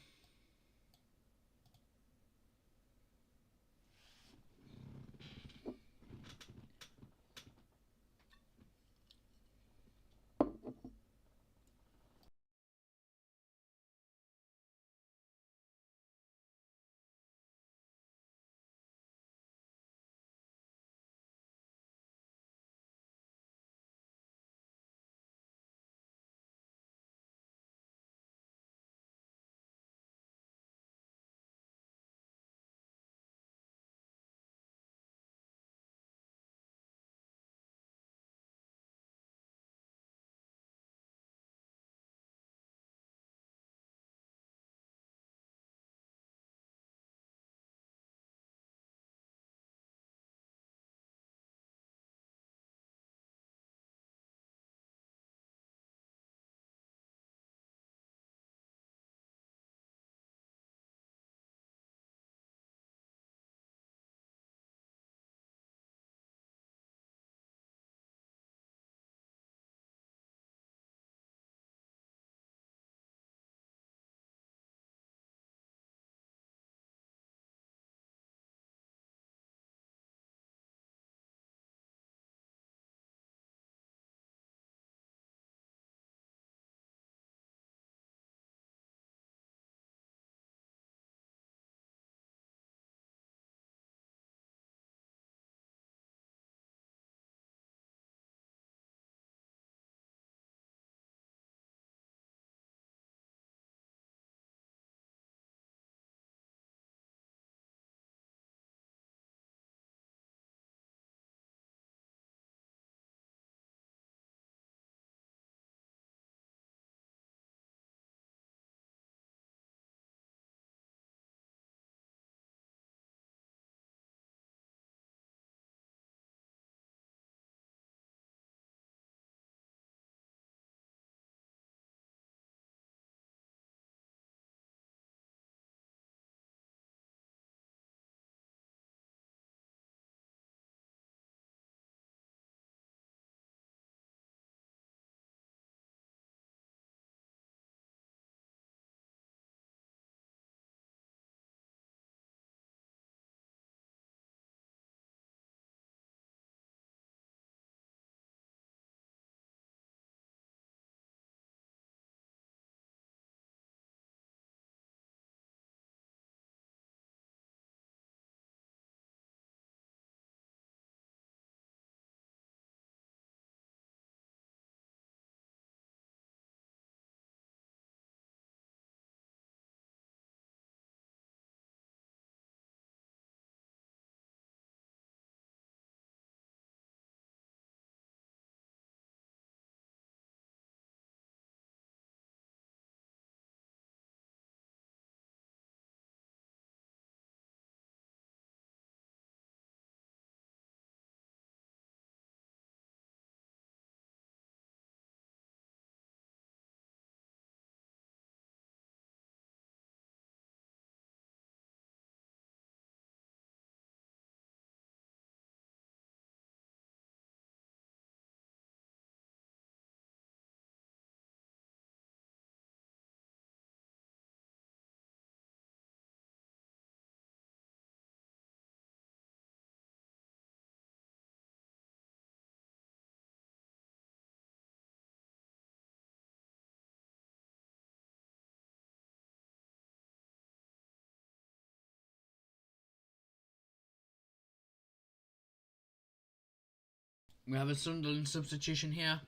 We have a Sunderland substitution here.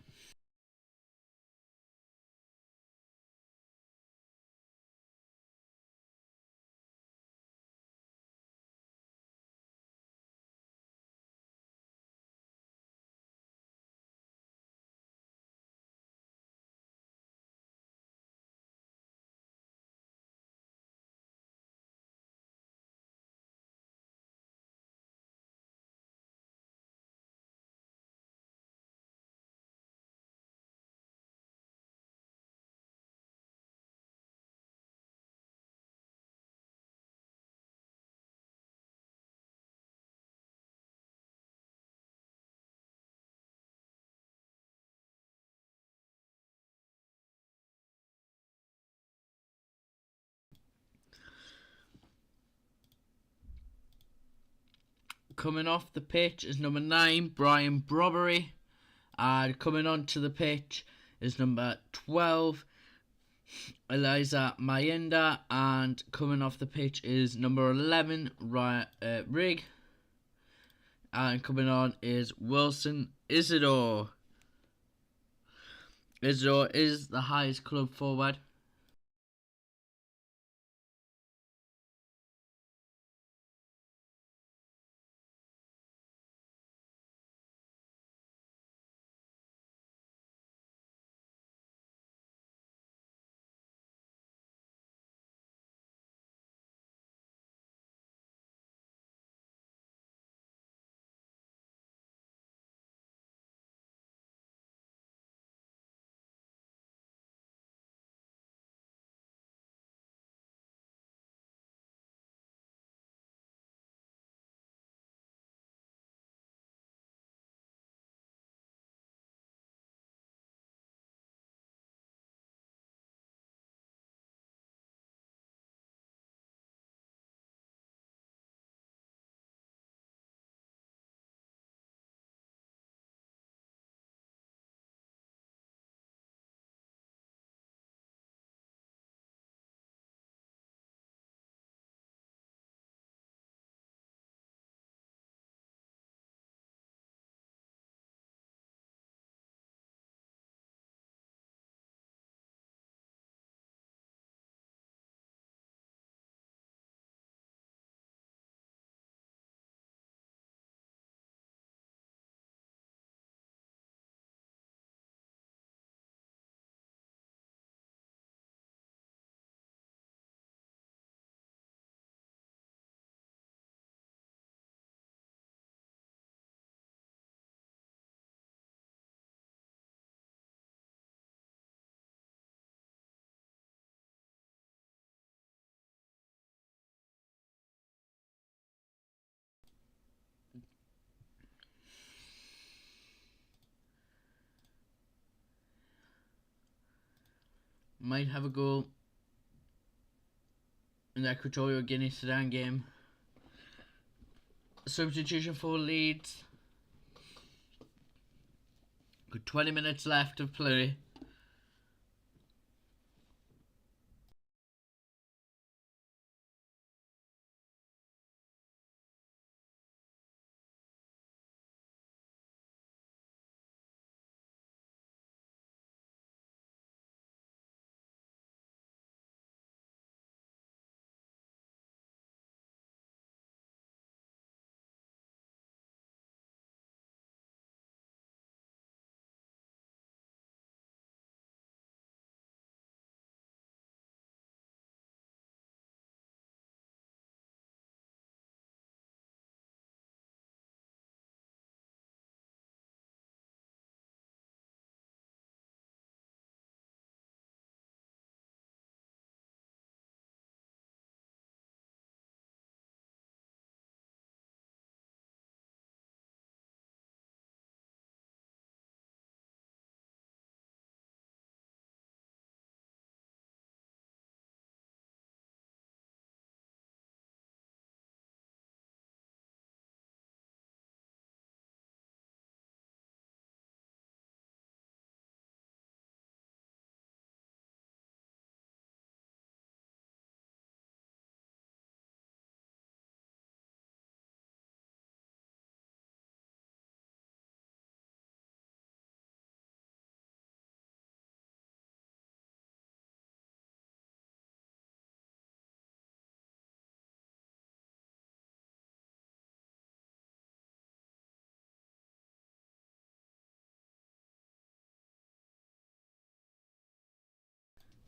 Coming off the pitch is number 9, Brian Brobbery. And coming onto the pitch is number 12, Eliza Mayenda. And coming off the pitch is number 11, Rig. And coming on is Wilson Isidore. Isidore is the highest club forward. Might have a goal in the Equatorial Guinea Sudan game. Substitution for Leeds. Got 20 minutes left of play.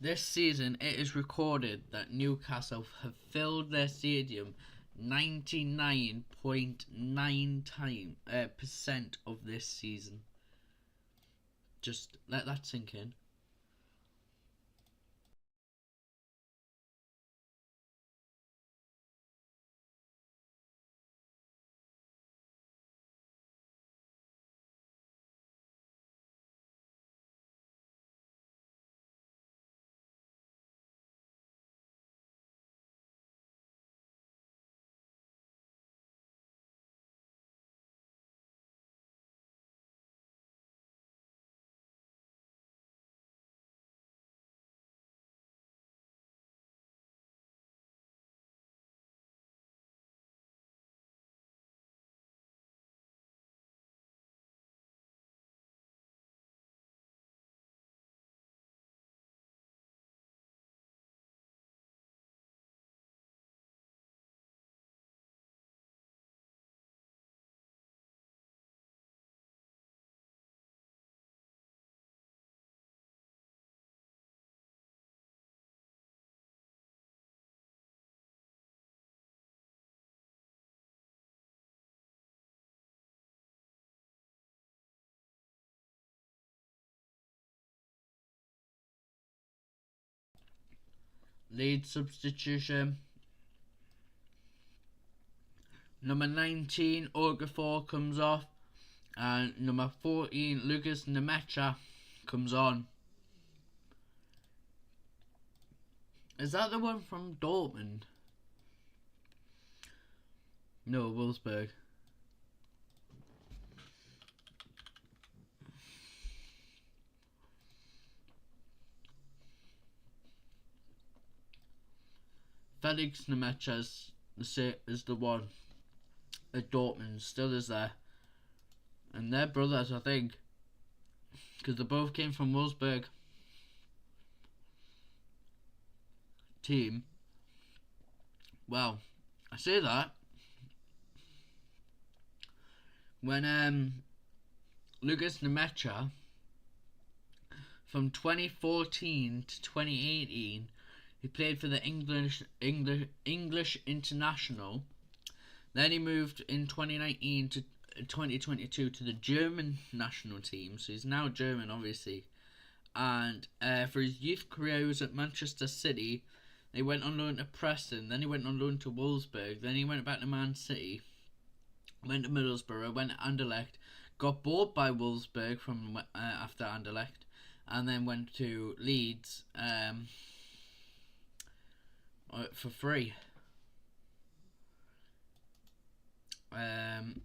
this season it is recorded that Newcastle have filled their stadium 99.9% of this season. Just let that sink in. Leeds substitution. Number 19, Okafor comes off, and number 14, Lucas Nemecha comes on. Is that the one from Dortmund? No, Wolfsburg. Felix Nemecha is the one at Dortmund, still is there. And they're brothers, I think. Because they both came from Wolfsburg team. Well, I say that when Lucas Nemecha from 2014 to 2018 he played for the English international. Then he moved in 2019 to 2022 to the German national team, so he's now German obviously. And for his youth career he was at Manchester City. He went on loan to Preston, then he went on loan to Wolfsburg, then he went back to Man City, went to Middlesbrough, went to Anderlecht, got bought by Wolfsburg from after Anderlecht, and then went to Leeds for free.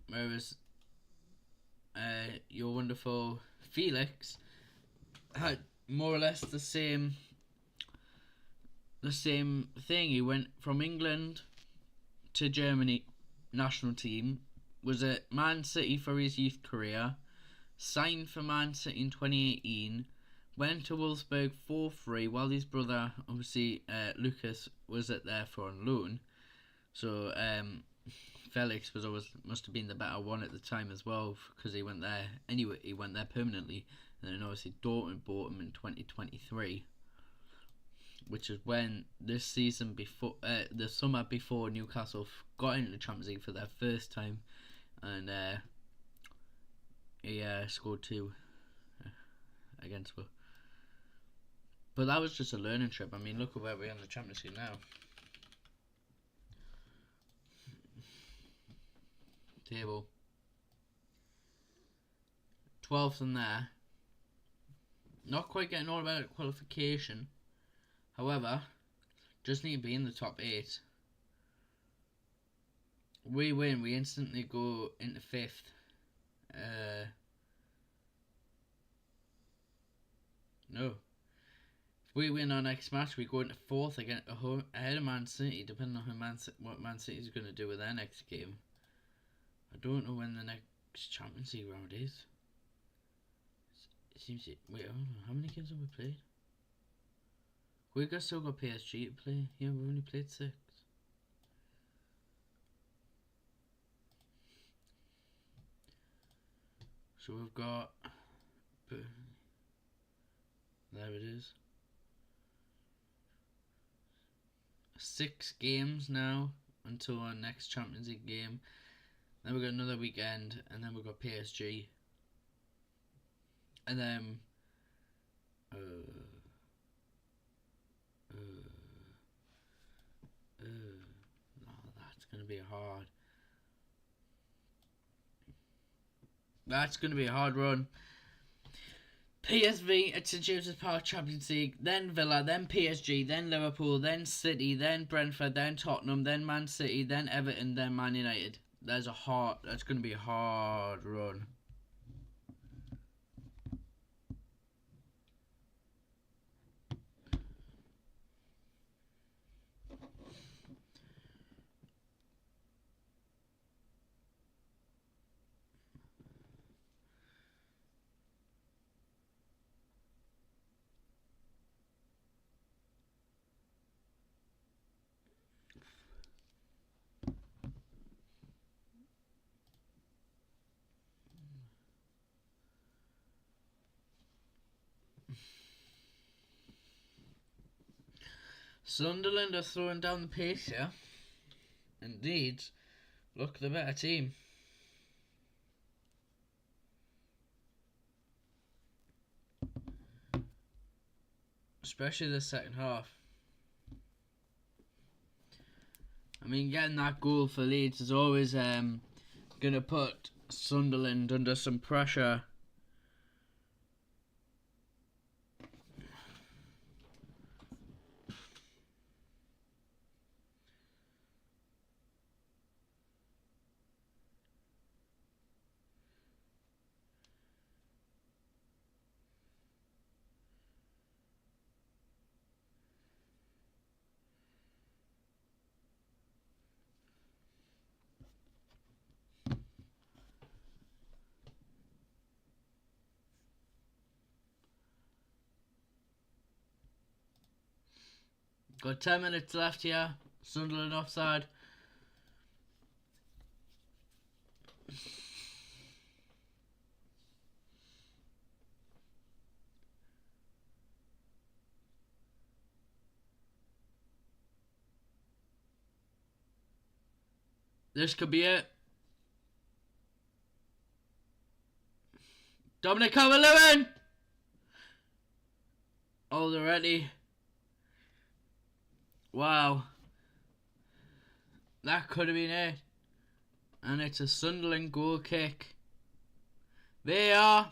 Whereas your wonderful Felix had more or less the same thing. He went from England to Germany national team, was at Man City for his youth career, signed for Man City in 2018, went to Wolfsburg for free while his brother, obviously Lucas, was at there for on loan. So Felix must have been the better one at the time as well, because he went there anyway. He went there permanently, and then obviously Dortmund bought him in 2023, which is when this season before the summer before Newcastle got into the Champions League for their first time, and he scored 2 against us. But that was just a learning trip. I mean, look at where we are in the Champions League now. Table 12th in there. Not quite getting all about qualification. However, just need to be in the top 8. We win, we instantly go into 5th. No. If we win our next match, we go into 4th again, ahead of Man City, depending on what Man City is going to do with their next game. I don't know when the next Champions League round is. It seems wait, hold on, how many games have we played? We've still got PSG to play. Yeah, we've only played 6. So we've got... There it is. 6 games now until our next Champions League game. Then we've got another weekend, and then we've got PSG. And then that's going to be hard. That's going to be a hard run. PSV at St James's Park Champions League, then Villa, then PSG, then Liverpool, then City, then Brentford, then Tottenham, then Man City, then Everton, then Man United. That's going to be a hard run. Sunderland are throwing down the pace here. And Leeds look the better team. Especially the second half. I mean, getting that goal for Leeds is always going to put Sunderland under some pressure. Got 10 minutes left here. Sunderland offside. This could be it. Dominic Calvert-Lewin! Already. Wow. That could have been it. And it's a Sunderland goal kick. VAR.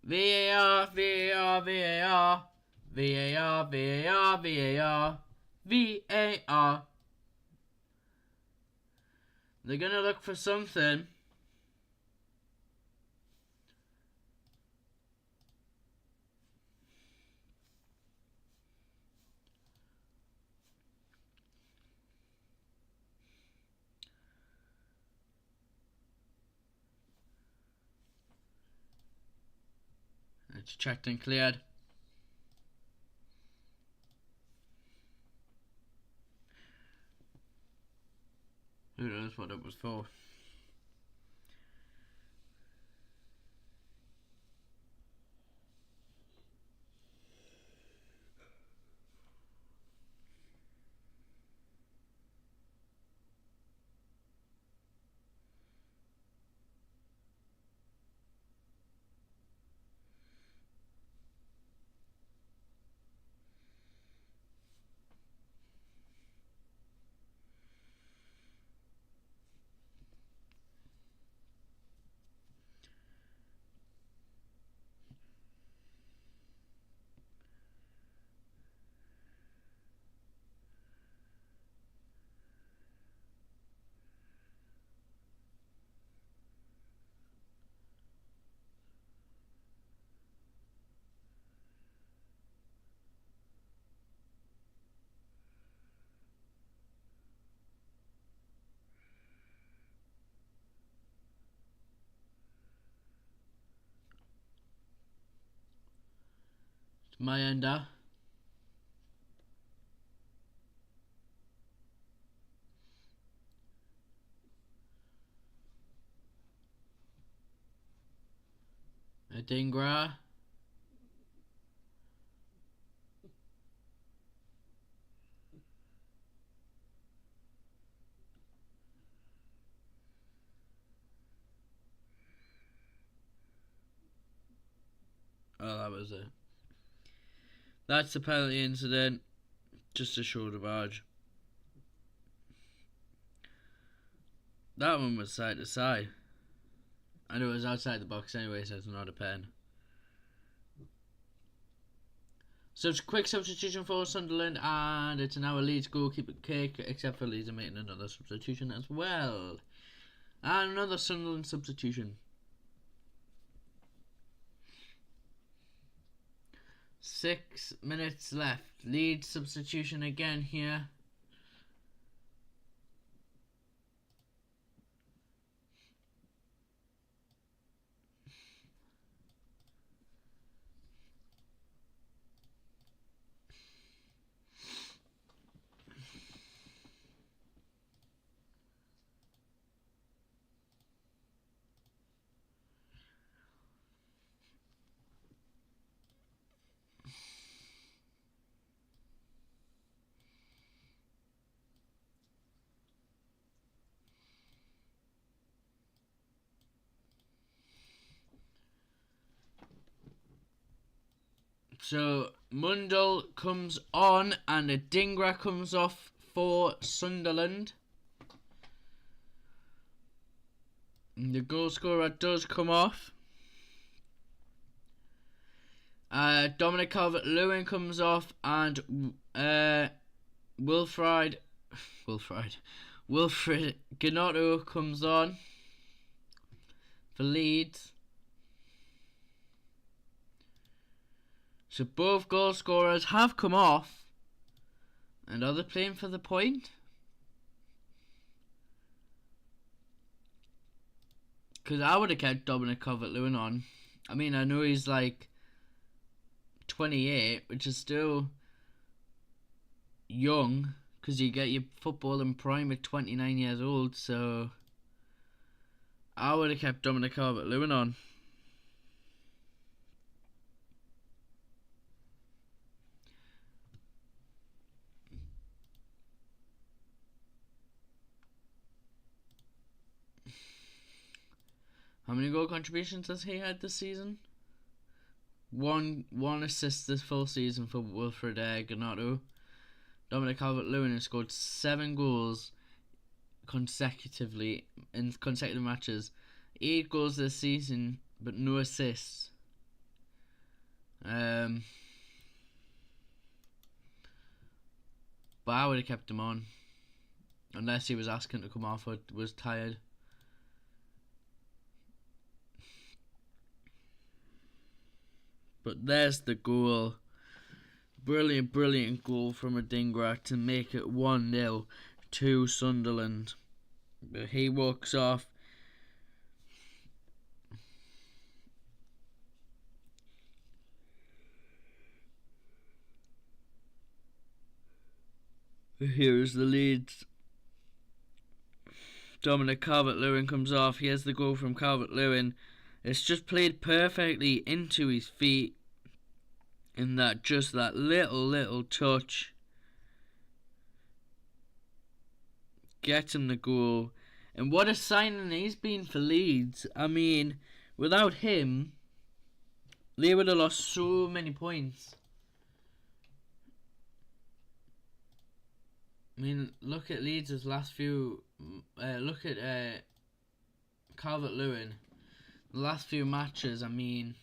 VAR, VAR, VAR. VAR, VAR, VAR. VAR. They're going to look for something. It's checked and cleared. Who knows what it was for? My ender. Adingra. Oh, that was it. That's the penalty incident. Just a shoulder barge. That one was side to side. I know it was outside the box anyway, so it's not a pen. So it's a quick substitution for Sunderland, and it's now a Leeds goalkeeper kick, except for Leeds are making another substitution as well. And another Sunderland substitution. 6 minutes left. Leeds substitution again here. So Mundell comes on and a Dingra comes off for Sunderland. And the goal scorer does come off. Dominic Calvert-Lewin comes off, and Wilfried Gnotto comes on for Leeds. So both goal scorers have come off. And are they playing for the point? Because I would have kept Dominic Calvert-Lewin on. I mean, I know he's like 28, which is still young, because you get your football in prime at 29 years old. So I would have kept Dominic Calvert-Lewin on. How many goal contributions has he had this season? One assist this full season for Wilfried Gnotto. Dominic Calvert-Lewin has scored 7 goals consecutively in consecutive matches. 8 goals this season, but no assists. But I would have kept him on, unless he was asking to come off or was tired. But there's the goal. Brilliant goal from Adingra to make it 1-0 to Sunderland. But he walks off. Here's the Leeds. Dominic Calvert-Lewin comes off. Here's the goal from Calvert-Lewin. It's just played perfectly into his feet. In that, just that little touch gets him the goal. And what a signing he's been for Leeds. I mean, without him, they would have lost so many points. I mean, look at Leeds' last few. Look at Calvert-Lewin. The last few matches, I mean,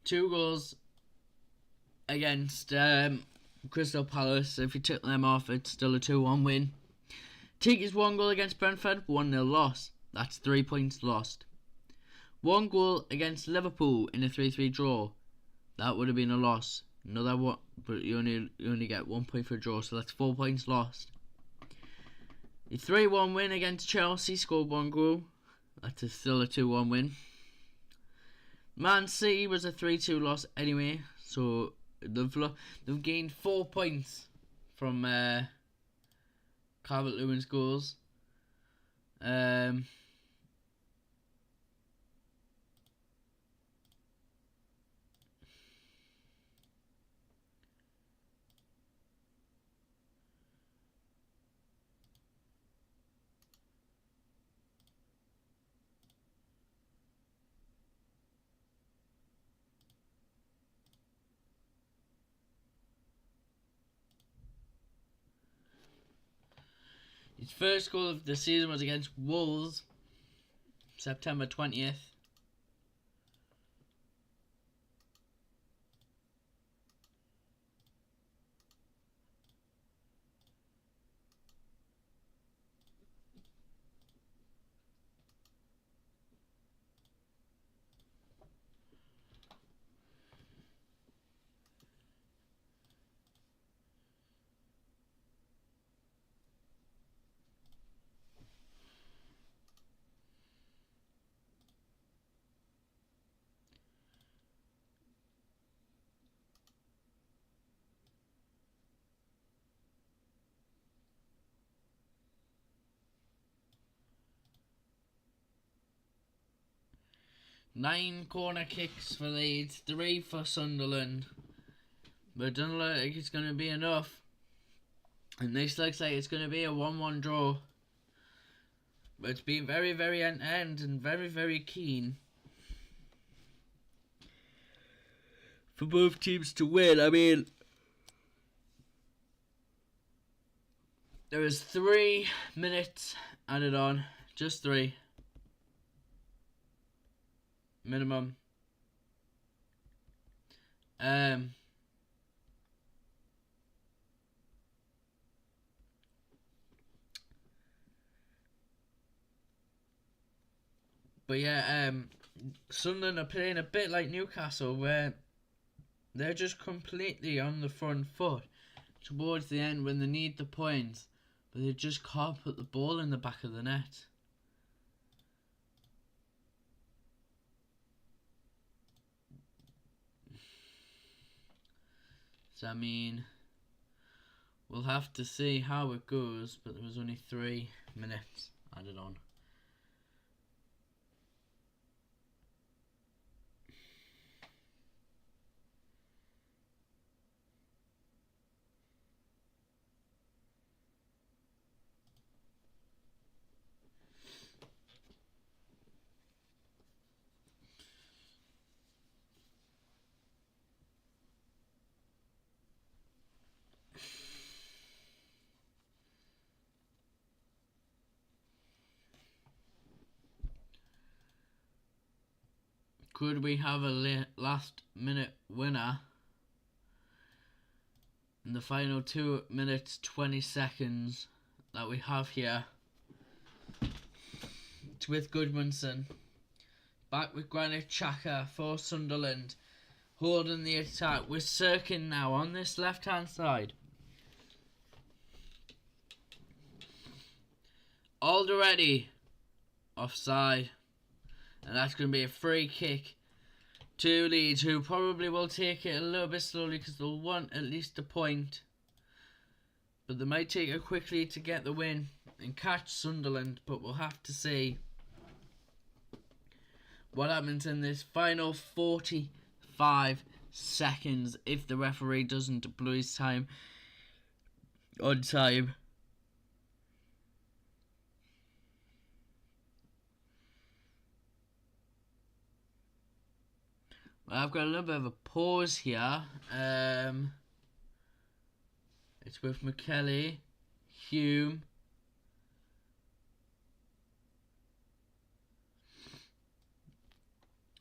2 goals against Crystal Palace. If you took them off, it's still a 2-1 win. Take his 1 goal against Brentford, 1-0 loss. That's 3 points lost. 1 goal against Liverpool in a 3-3 draw. That would have been a loss. Another one, but you only get 1 point for a draw, so that's 4 points lost. A 3-1 win against Chelsea, scored 1 goal. That's still a 2-1 win. Man City was a 3-2 loss anyway, so they've gained 4 points from Calvert-Lewin's goals. His first goal of the season was against Wolves, September 20th. Nine corner kicks for Leeds, 3 for Sunderland. But it doesn't look like it's going to be enough. And this looks like it's going to be a 1-1 draw. But it's been very, very end-to-end and very, very keen for both teams to win. I mean, there was 3 minutes added on. Just 3. Minimum. But yeah, Sunderland are playing a bit like Newcastle, where they're just completely on the front foot towards the end when they need the points, but they just can't put the ball in the back of the net. So I mean, we'll have to see how it goes, but there was only 3 minutes added on. Could we have a last minute winner in the final 2 minutes 20 seconds that we have here? It's with Goodmanson. Back with Granit Xhaka for Sunderland, holding the attack with Sirkin now on this left hand side. Already offside. And that's going to be a free kick to Leeds, who probably will take it a little bit slowly because they'll want at least a point. But they might take it quickly to get the win and catch Sunderland. But we'll have to see what happens in this final 45 seconds if the referee doesn't blow his time on time. Well, I've got a little bit of a pause here. It's with McKelly, Hume,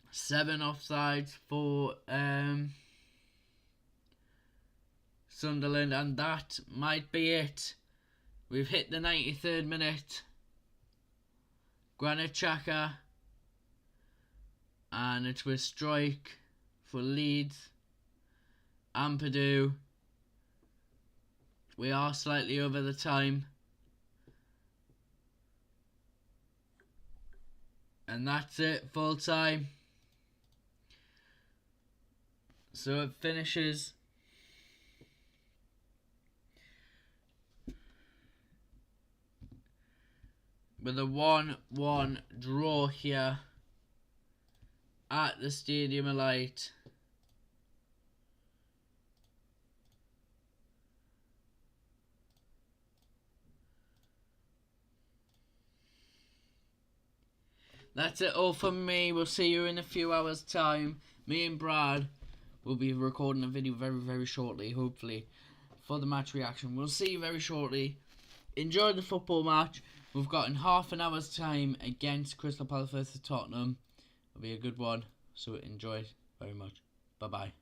seven offsides for Sunderland, and that might be it. We've hit the 93rd minute. Granit Xhaka. And it's with strike for Leeds. Ampadu. We are slightly over the time. And that's it, full time. So it finishes with a 1-1 draw here at the Stadium of Light. That's it all from me. We'll see you in a few hours' time. Me and Brad will be recording a video very, very shortly, hopefully, for the match reaction. We'll see you very shortly enjoy the football match. We've got in half an hour's time against Crystal Palace versus Tottenham. It'll be a good one, so enjoy it very much. Bye-bye.